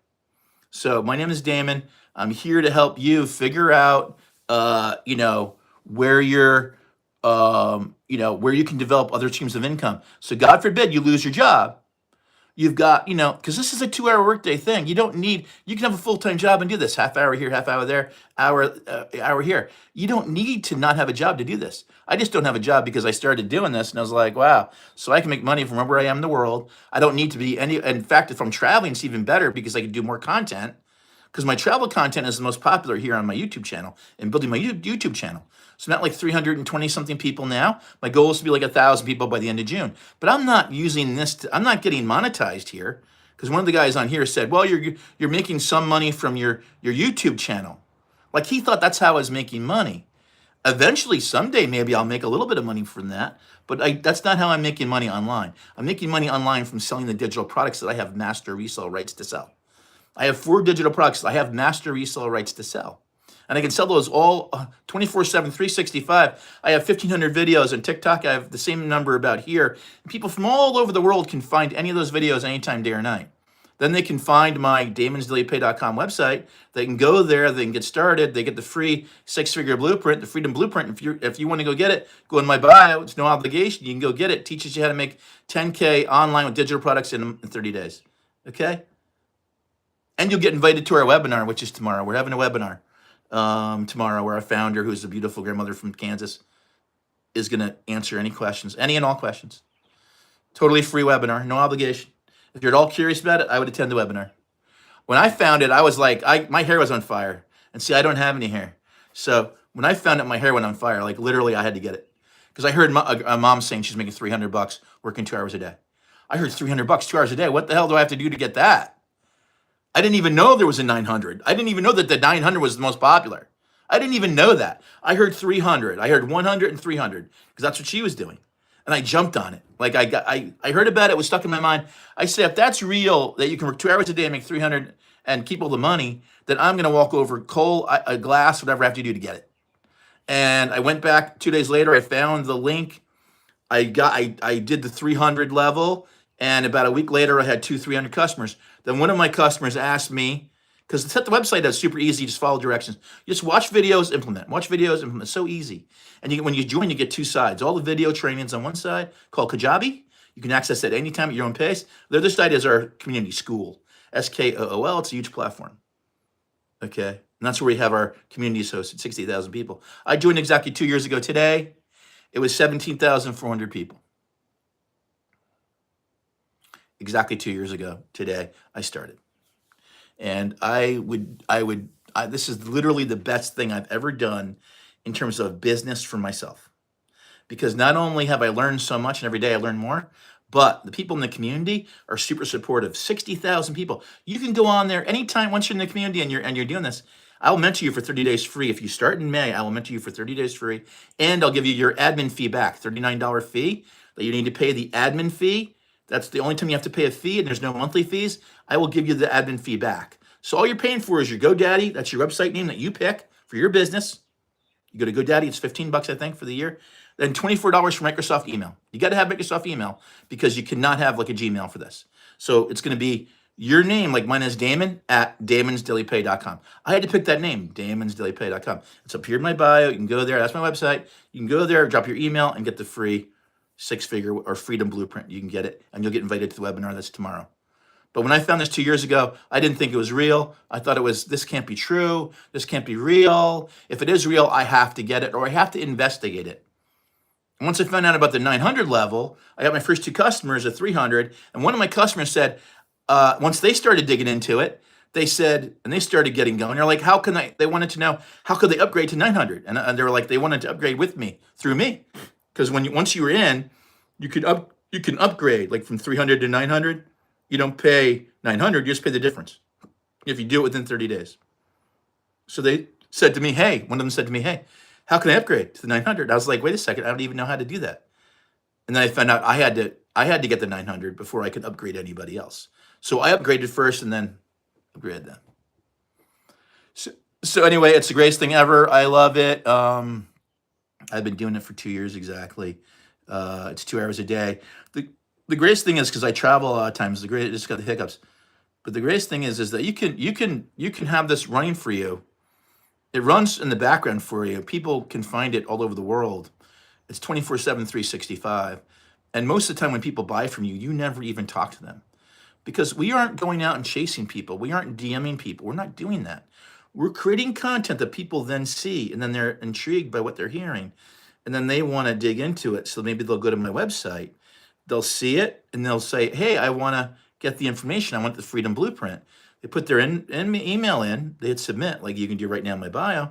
So my name is Damon. I'm here to help you figure out, where you're, where you can develop other streams of income. So God forbid you lose your job. You've got, because this is a 2 hour workday thing. You can have a full time job and do this half hour here, half hour there, hour here. You don't need to not have a job to do this. I just don't have a job because I started doing this and I was like, wow, so I can make money from wherever I am in the world. I don't need to be in fact, if I'm traveling, it's even better because I can do more content because my travel content is the most popular here on my YouTube channel and building my YouTube channel. So not like 320 something people now. My goal is to be like 1,000 people by the end of June. But I'm not using this. I'm not getting monetized here because one of the guys on here said, "Well, you're making some money from your YouTube channel." Like he thought that's how I was making money. Eventually, someday, maybe I'll make a little bit of money from that. But that's not how I'm making money online. I'm making money online from selling the digital products that I have master resale rights to sell. I have 4 digital products that I have master resale rights to sell. And I can sell those all 24/7, 365. I have 1,500 videos on TikTok. I have the same number about here. And people from all over the world can find any of those videos anytime, day or night. Then they can find my damonsdailypay.com website. They can go there. They can get started. They get the free 6-figure blueprint, the Freedom Blueprint. If you want to go get it, go in my bio. It's no obligation. You can go get it. It teaches you how to make 10K online with digital products in 30 days. Okay? And you'll get invited to our webinar, which is tomorrow. We're having a webinar tomorrow where our founder, who's a beautiful grandmother from Kansas, is going to answer any questions, any and all questions. Totally free webinar, no obligation. If you're at all curious about it, I would attend the webinar. When I found it, I was like, my hair was on fire. And see, I don't have any hair. So when I found out my hair went on fire, like literally I had to get it. Because I heard a mom saying she's making $300 working 2 hours a day. I heard $300, 2 hours a day. What the hell do I have to do to get that? I didn't even know there was a 900. I didn't even know that the 900 was the most popular. I didn't even know that. I heard 300. I heard 100 and 300 because that's what she was doing. And I jumped on it. Like I heard about it. It was stuck in my mind. I said, if that's real, that you can work 2 hours a day and make 300 and keep all the money, then I'm going to walk over coal, a glass, whatever I have to do to get it. And I went back 2 days later. I found the link. I did the 300 level. And about a week later, I had 300 customers. Then one of my customers asked me, because to set the website up, super easy, just follow directions. You just watch videos, implement. Watch videos, implement. So easy. And when you join, you get 2 sides. All the video trainings on one side called Kajabi. You can access that anytime at your own pace. The other side is our community school, SKOOL. It's a huge platform. Okay. And that's where we have our communities hosted, 60,000 people. I joined exactly 2 years ago today. It was 17,400 people. Exactly 2 years ago today, I started. And this is literally the best thing I've ever done in terms of business for myself. Because not only have I learned so much and every day I learn more, but the people in the community are super supportive. 60,000 people. You can go on there anytime once you're in the community and you're doing this. I'll mentor you for 30 days free. If you start in May, I will mentor you for 30 days free. And I'll give you your admin fee back, $39 fee that you need to pay the admin fee. That's the only time you have to pay a fee and there's no monthly fees. I will give you the admin fee back. So all you're paying for is your GoDaddy. That's your website name that you pick for your business. You go to GoDaddy, it's $15, I think, for the year. Then $24 for Microsoft email. You got to have Microsoft email because you cannot have like a Gmail for this. So it's going to be your name, like mine is Damon at damonsdailypay.com. I had to pick that name, damonsdailypay.com. It's up here in my bio. You can go there. That's my website. You can go there, drop your email, and get the free 6-figure or Freedom Blueprint. You can get it, and you'll get invited to the webinar that's tomorrow. But when I found this 2 years ago, I didn't think it was real. I thought this can't be true. This can't be real. If it is real, I have to get it or I have to investigate it. And once I found out about the 900 level, I got my first 2 customers at 300. And one of my customers said, once they started digging into it, they said, and they started getting going. They're like, they wanted to know, how could they upgrade to 900? And they were like, they wanted to upgrade with me, through me. Because once you were in, you can upgrade like from 300 to 900. You don't pay 900, you just pay the difference if you do it within 30 days. So they said to me, hey, one of them said to me, hey, how can I upgrade to the 900? I was like, wait a second, I don't even know how to do that. And then I found out I had to get the 900 before I could upgrade anybody else. So I upgraded first and then upgraded them. So anyway, it's the greatest thing ever. I love it. I've been doing it for 2 years exactly. It's 2 hours a day. The the greatest thing is because I travel a lot of times. The great just got the hiccups. But the greatest thing is that you can have this running for you. It runs in the background for you. People can find it all over the world. It's 24/7, 365. And most of the time when people buy from you, you never even talk to them because we aren't going out and chasing people. We aren't DMing people. We're not doing that. We're creating content that people then see and then they're intrigued by what they're hearing. And then they want to dig into it. So maybe they'll go to my website, they'll see it, and they'll say, hey, I want to get the information. I want the Freedom Blueprint. They put their email in, they hit submit, like you can do right now in my bio.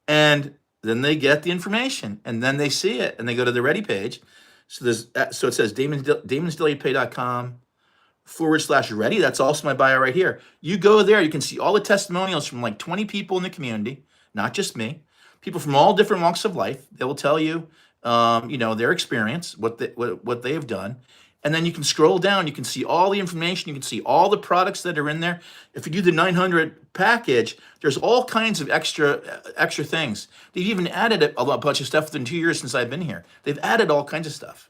And then they get the information and then they see it and they go to the ready page. So it says damonsdelayedpay.com/ready. That's also my bio right here. You go there, you can see all the testimonials from like 20 people in the community, not just me, people from all different walks of life. They will tell you, their experience, what they have done. And then you can scroll down, you can see all the information, you can see all the products that are in there. If you do the 900 package, there's all kinds of extra things. They've even added a bunch of stuff within 2 years since I've been here. They've added all kinds of stuff.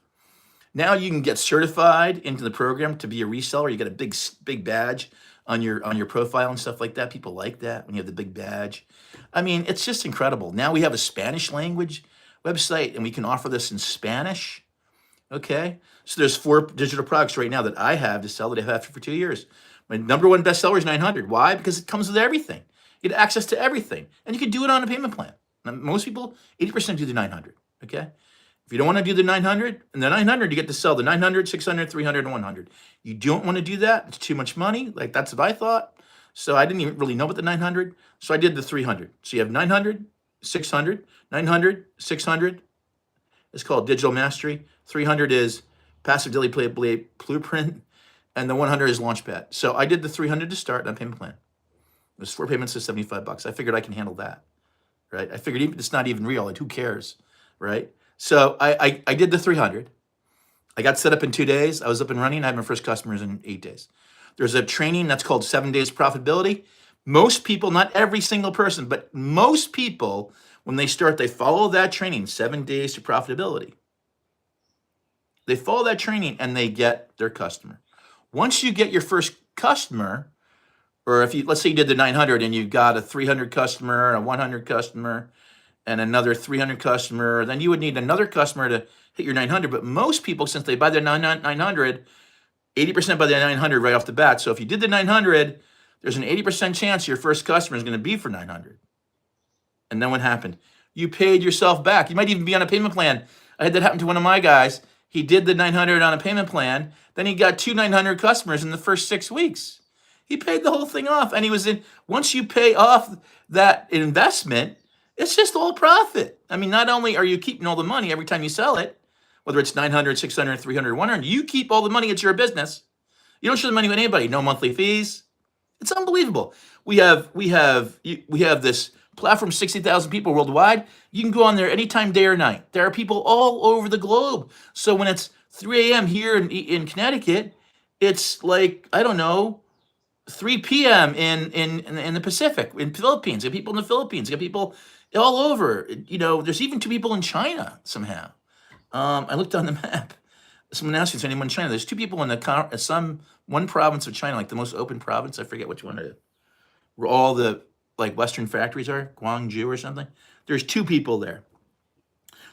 Now you can get certified into the program to be a reseller. You get a big badge on your profile and stuff like that. People like that when you have the big badge. I mean, it's just incredible. Now we have a Spanish language website and we can offer this in Spanish. Okay. So there's 4 digital products right now that I have to sell that I've had for 2 years. My number one bestseller is 900. Why? Because it comes with everything. You get access to everything. And you can do it on a payment plan. Now, most people, 80% do the 900. Okay. If you don't want to do the 900, and the 900, you get to sell the 900, 600, 300, and 100. You don't want to do that. It's too much money. Like that's what I thought. So I didn't even really know about the 900. So I did the 300. So you have 900, 600, 900, 600. It's called Digital Mastery. 300 is Passive Daily Play Blueprint. And the 100 is Launchpad. So I did the 300 to start on payment plan. It was 4 payments of $75. I figured I can handle that, right? I figured it's not even real. Like, who cares, right? So I did the 300. I got set up in 2 days. I was up and running. I had my first customers in 8 days. There's a training that's called 7 Days Profitability. Most people, not every single person, but most people, when they start, they follow that training, 7 Days to Profitability. They follow that training and they get their customer. Once you get your first customer, or if you, let's say you did the 900 and you got a 300 customer, a 100 customer, and another 300 customer, then you would need another customer to hit your 900. But most people, since they buy their 900, 80% buy their 900 right off the bat. So if you did the 900, there's an 80% chance your first customer is going to be for 900. And then what happened? You paid yourself back. You might even be on a payment plan. I had that happen to one of my guys. He did the 900 on a payment plan. Then he got 2 900 customers in the first 6 weeks. He paid the whole thing off. And he was in, once you pay off that investment, it's just all profit. I mean, not only are you keeping all the money every time you sell it, whether it's 900, 600, 300, 100, you keep all the money. It's your business. You don't share the money with anybody. No monthly fees. It's unbelievable. We have this platform, 60,000 people worldwide. You can go on there anytime, day or night. There are people all over the globe. So when it's 3 a.m. here in Connecticut, it's like, I don't know, 3 p.m. in the Pacific, in Philippines. You got people in the Philippines. You got people all over. There's even 2 people in China somehow. I looked on the map. Someone asked me if there's anyone in China. There's 2 people in one province of China, like the most open province. I forget which one it is. Where all the like Western factories are, Guangzhou or something. There's 2 people there.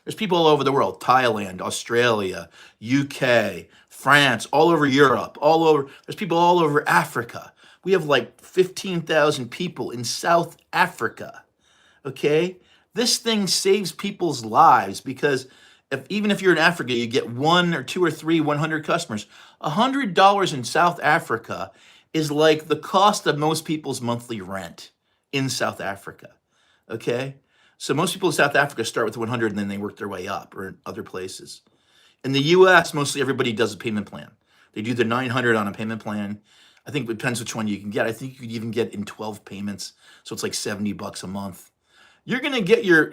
There's people all over the world, Thailand, Australia, UK, France, all over Europe, all over. There's people all over Africa. We have like 15,000 people in South Africa. Okay? This thing saves people's lives because even if you're in Africa, you get 1 or 2 or 3, 100 customers. $100 in South Africa is like the cost of most people's monthly rent in South Africa. Okay? So most people in South Africa start with 100 and then they work their way up, or in other places. In the US, mostly everybody does a payment plan. They do the 900 on a payment plan. I think it depends which one you can get. I think you could even get in 12 payments. So it's like $70 a month. You're gonna get your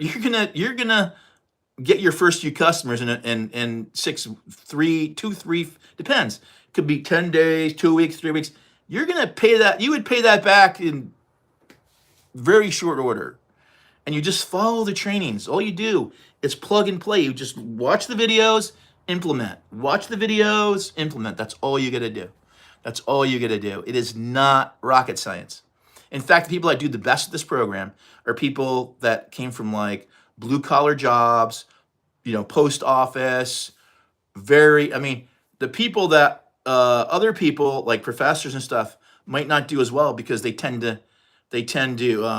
first few customers in 2, 3, depends. It could be 10 days, 2 weeks, 3 weeks. You're gonna pay that. You would pay that back in very short order. And you just follow the trainings. All you do is plug and play. You just watch the videos, implement. Watch the videos, implement. That's all you got to do. That's all you got to do. It is not rocket science. In fact, the people that do the best at this program are people that came from like blue collar jobs, post office, I mean, the people that other people like professors and stuff might not do as well because they tend to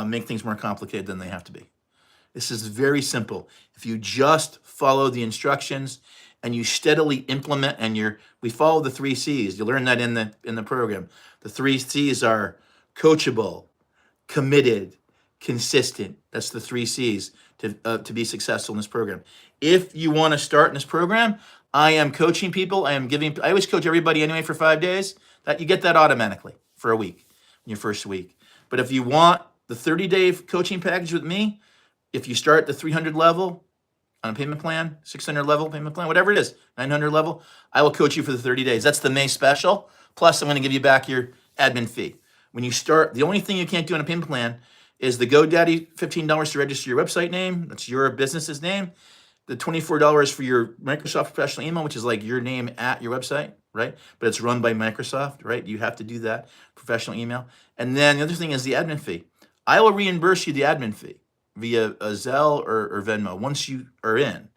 make things more complicated than they have to be. This is very simple. If you just follow the instructions and you steadily implement, and we follow the 3 C's. You learn that in the program. The 3 C's are coachable, committed, consistent. That's the 3 C's to be successful in this program. If you want to start in this program, I am coaching people. I always coach everybody anyway for 5 days. That you get that automatically for a week, in your first week. But if you want the 30-day coaching package with me, if you start at the 300 level on a payment plan, 600 level payment plan, whatever it is, 900 level, I will coach you for the 30 days. That's the May special. Plus, I'm going to give you back your admin fee. When you start, the only thing you can't do on a payment plan is the GoDaddy $15 to register your website name. That's your business's name. The $24 for your Microsoft professional email, which is like your name at your website, right? But it's run by Microsoft, right? You have to do that, professional email. And then the other thing is the admin fee. I will reimburse you the admin fee via a Zelle or Venmo once you are in.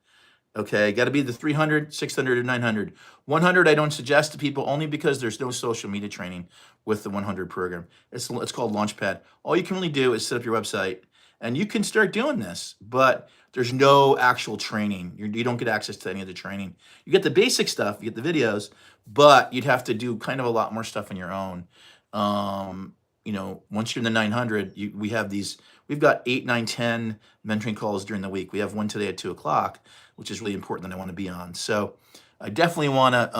Okay, got to be the 300, 600, or 900. 100 I don't suggest to people only because there's no social media training with the 100 program. It's called Launchpad. All you can really do is set up your website, and you can start doing this, but there's no actual training. You don't get access to any of the training. You get the basic stuff, you get the videos, but you'd have to do kind of a lot more stuff on your own. Once you're in the 900, we've got 8, 9, 10 mentoring calls during the week. We have one today at 2:00, which is really important that I want to be on. So I definitely want to,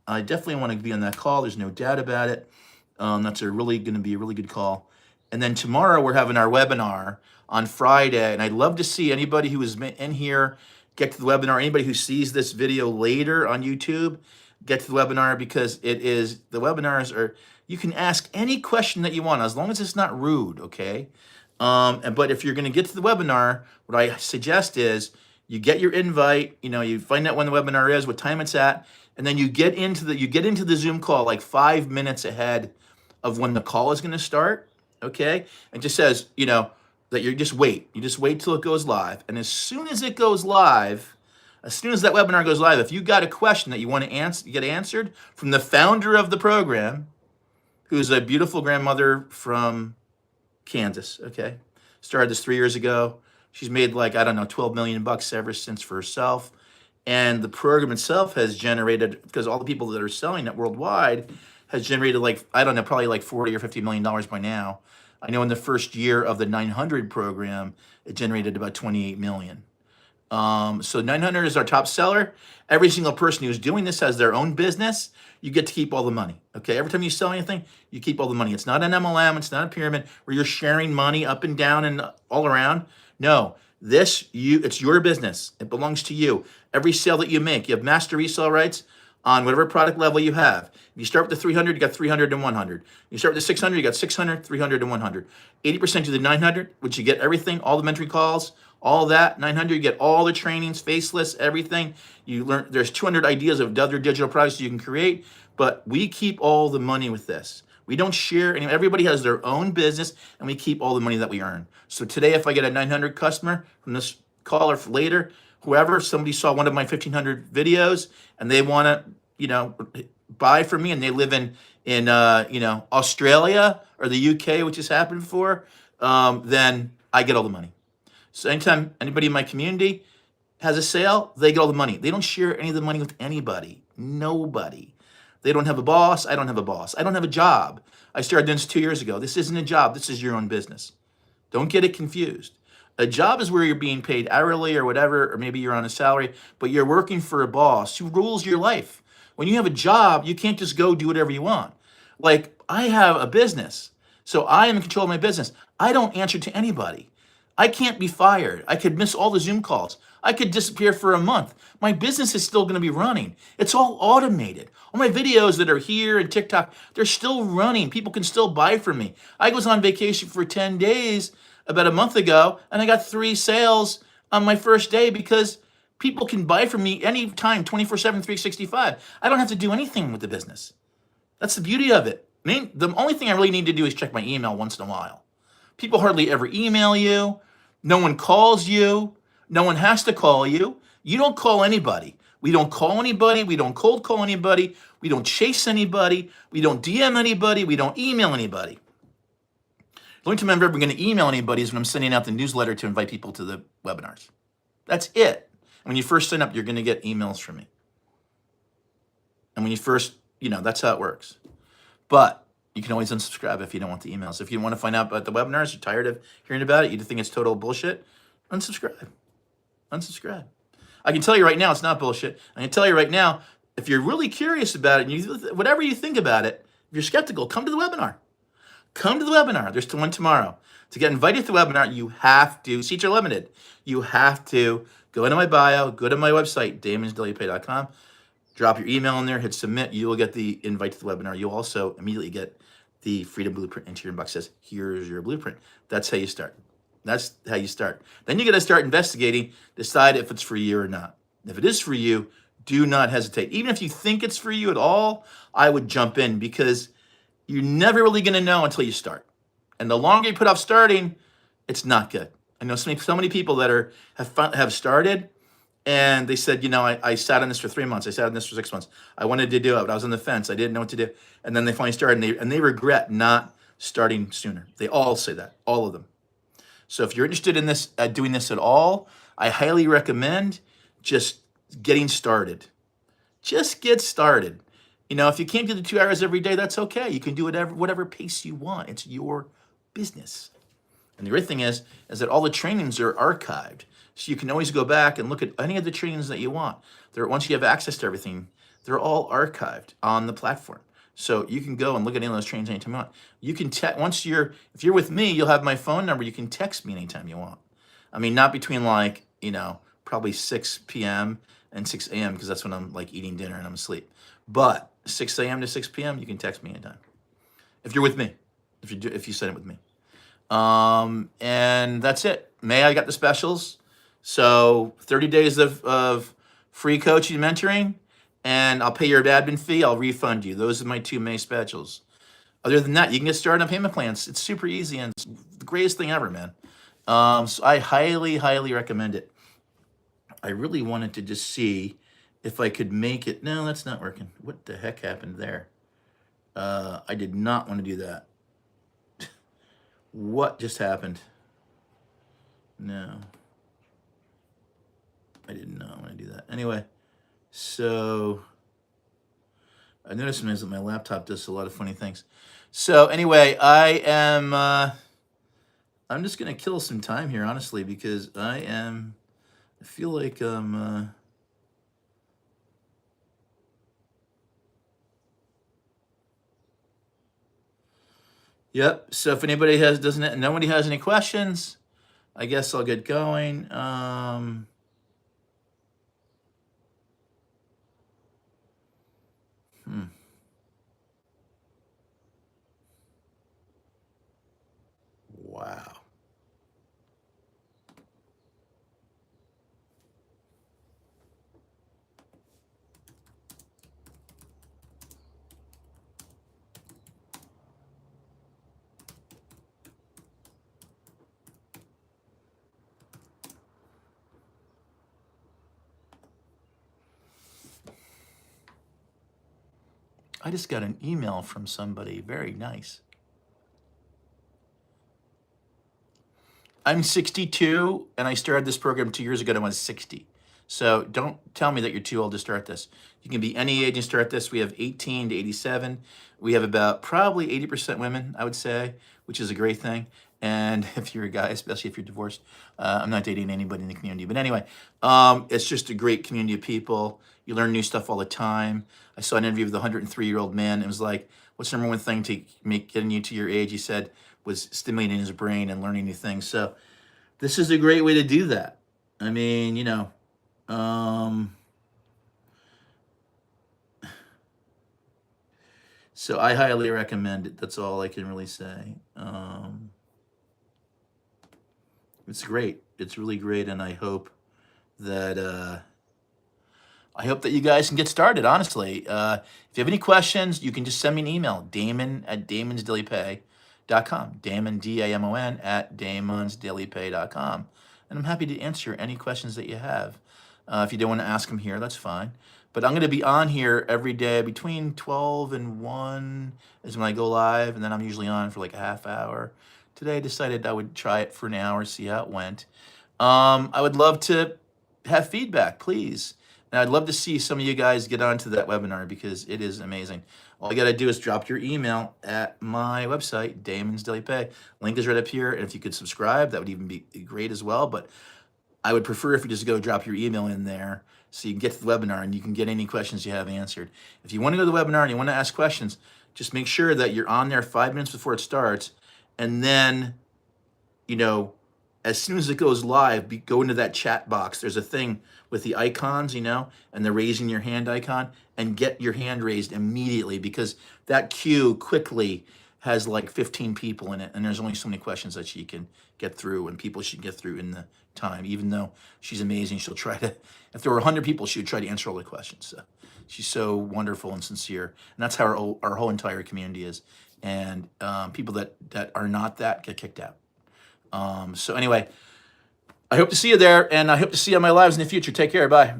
I definitely want to be on that call. There's no doubt about it. That's going to be a really good call. And then tomorrow we're having our webinar on Friday, and I'd love to see anybody who is in here get to the webinar. Anybody who sees this video later on YouTube, get to the webinar, because the webinars are, you can ask any question that you want as long as it's not rude, okay? But if you're going to get to the webinar, what I suggest is you get your invite, you find out when the webinar is, what time it's at, and then you get into the Zoom call like 5 minutes ahead of when the call is going to start, okay? It just says, that you just wait till it goes live. And as soon as it goes live, as soon as that webinar goes live, if you got a question that you want to get answered from the founder of the program, who's a beautiful grandmother from Kansas, okay? Started this 3 years ago. She's made like, I don't know, 12 million bucks ever since for herself. And the program itself has generated, because all the people that are selling it worldwide, has generated like, I don't know, probably like 40 or $50 million by now. I know in the first year of the 900 program, it generated about 28 million. So 900 is our top seller. Every single person who's doing this has their own business. You get to keep all the money, okay? Every time you sell anything, you keep all the money. It's not an MLM, it's not a pyramid where you're sharing money up and down and all around. No, it's your business. It belongs to you. Every sale that you make, you have master resale rights on whatever product level you have. If you start with the 300, you got 300 and 100. You start with the 600, you got 600, 300, and 100. 80% to the 900, which you get everything, all the mentoring calls, all that. 900, you get all the trainings, faceless, everything. You learn, there's 200 ideas of other digital products you can create, but we keep all the money with this. We don't share, and everybody has their own business, and we keep all the money that we earn. So today, if I get a 900 customer from this call or later, whoever, somebody saw one of my 1,500 videos, and they want to, buy from me, and they live in Australia or the UK, which has happened before, then I get all the money. So anytime anybody in my community has a sale, they get all the money. They don't share any of the money with anybody. Nobody. They don't have a boss. I don't have a boss. I don't have a job. I started doing this 2 years ago. This isn't a job. This is your own business. Don't get it confused. A job is where you're being paid hourly or whatever, or maybe you're on a salary, but you're working for a boss who rules your life. When you have a job, you can't just go do whatever you want. Like, I have a business, so I am in control of my business. I don't answer to anybody. I can't be fired. I could miss all the Zoom calls. I could disappear for a month. My business is still going to be running. It's all automated. All my videos that are here and TikTok, they're still running. People can still buy from me. I was on vacation for 10 days about a month ago, and I got 3 sales on my first day because people can buy from me anytime, 24/7, 365. I don't have to do anything with the business. That's the beauty of it. I mean, the only thing I really need to do is check my email once in a while. People hardly ever email you. No one calls you. No one has to call you. You don't call anybody. We don't call anybody. We don't cold call anybody. We don't chase anybody. We don't DM anybody. We don't email anybody. The only time I'm ever going to email anybody is when I'm sending out the newsletter to invite people to the webinars. That's it. When you first sign up, you're going to get emails from me. And when you first, that's how it works. But you can always unsubscribe if you don't want the emails. If you want to find out about the webinars, you're tired of hearing about it, you think it's total bullshit, unsubscribe. Unsubscribe. I can tell you right now, it's not bullshit. I can tell you right now, if you're really curious about it, and whatever you think about it, if you're skeptical, come to the webinar. Come to the webinar. There's one tomorrow. To get invited to the webinar, you have to, seats are limited. You have to go into my bio, go to my website, damonsdailypay.com, drop your email in there, hit submit. You will get the invite to the webinar. You'll also immediately get the Freedom Blueprint into your inbox. Says, here's your blueprint. That's how you start. That's how you start. Then you got to start investigating, decide if it's for you or not. If it is for you, do not hesitate. Even if you think it's for you at all, I would jump in because you're never really going to know until you start. And the longer you put off starting, it's not good. I know so many people that have started and they said, I sat on this for 3 months. I sat on this for 6 months. I wanted to do it, but I was on the fence. I didn't know what to do. And then they finally started and they regret not starting sooner. They all say that, all of them. So if you're interested in this, doing this at all, I highly recommend just getting started. Just get started. If you can't do the 2 hours every day, that's okay. You can do whatever pace you want. It's your business. And the great thing is that all the trainings are archived. So you can always go back and look at any of the trainings that you want. Once you have access to everything, they're all archived on the platform. So you can go and look at any of those trainings anytime you want. You can if you're with me, you'll have my phone number. You can text me anytime you want. I mean, not between probably 6 p.m. and 6 a.m. because that's when I'm eating dinner and I'm asleep. But 6 a.m. to 6 p.m. you can text me anytime. If you're with me, if you set it with me. And that's it. May I got the specials. So 30 days of free coaching and mentoring, and I'll pay your admin fee. I'll refund you. Those are my 2 May specials. Other than that, you can get started on payment plans. It's super easy and it's the greatest thing ever, man. So I highly, highly recommend it. I really wanted to just see if I could make it. No, that's not working. What the heck happened there? I did not want to do that. What just happened? No. I did not want to do that. Anyway, so I noticed sometimes that my laptop does a lot of funny things. So anyway, I'm just going to kill some time here, honestly, because I feel like yep. So if nobody has any questions, I guess I'll get going. Wow. I just got an email from somebody. Very nice. I'm 62, and I started this program 2 years ago when I was 60. So don't tell me that you're too old to start this. You can be any age and start this. We have 18 to 87. We have about probably 80% women, I would say, which is a great thing. And if you're a guy, especially if you're divorced, I'm not dating anybody in the community. But anyway, it's just a great community of people. You learn new stuff all the time. I saw an interview with a 103-year-old man. It was like, what's the number one thing to make getting you to your age? He said was stimulating his brain and learning new things. So this is a great way to do that. I mean, you know, um, so I highly recommend it. That's all I can really say. It's great. It's really great, and that I hope that you guys can get started. Honestly, if you have any questions, you can just send me an email, damon@damonsdailypay.com. Damon, Damon at damonsdailypay.com, and I'm happy to answer any questions that you have. If you don't want to ask them here, that's fine. But I'm going to be on here every day between 12 and 1 is when I go live, and then I'm usually on for like a half hour. Today I decided I would try it for an hour, see how it went. I would love to have feedback, please. And I'd love to see some of you guys get onto that webinar because it is amazing. All you got to do is drop your email at my website, Damon's Daily Pay. Link is right up here. And if you could subscribe, that would even be great as well. But I would prefer if you just go drop your email in there so you can get to the webinar and you can get any questions you have answered. If you want to go to the webinar and you want to ask questions, just make sure that you're on there 5 minutes before it starts. And then, you know, as soon as it goes live, go into that chat box. There's a thing with the icons, you know, and the raising your hand icon, and get your hand raised immediately because that queue quickly has like 15 people in it, and there's only so many questions that she can get through, and people should get through in the time. Even though she's amazing, she'll try to. If there were 100 people, she would try to answer all the questions. So she's so wonderful and sincere, and that's how our whole entire community is. And people that are not that get kicked out. So anyway, I hope to see you there, and I hope to see you on my lives in the future. Take care. Bye.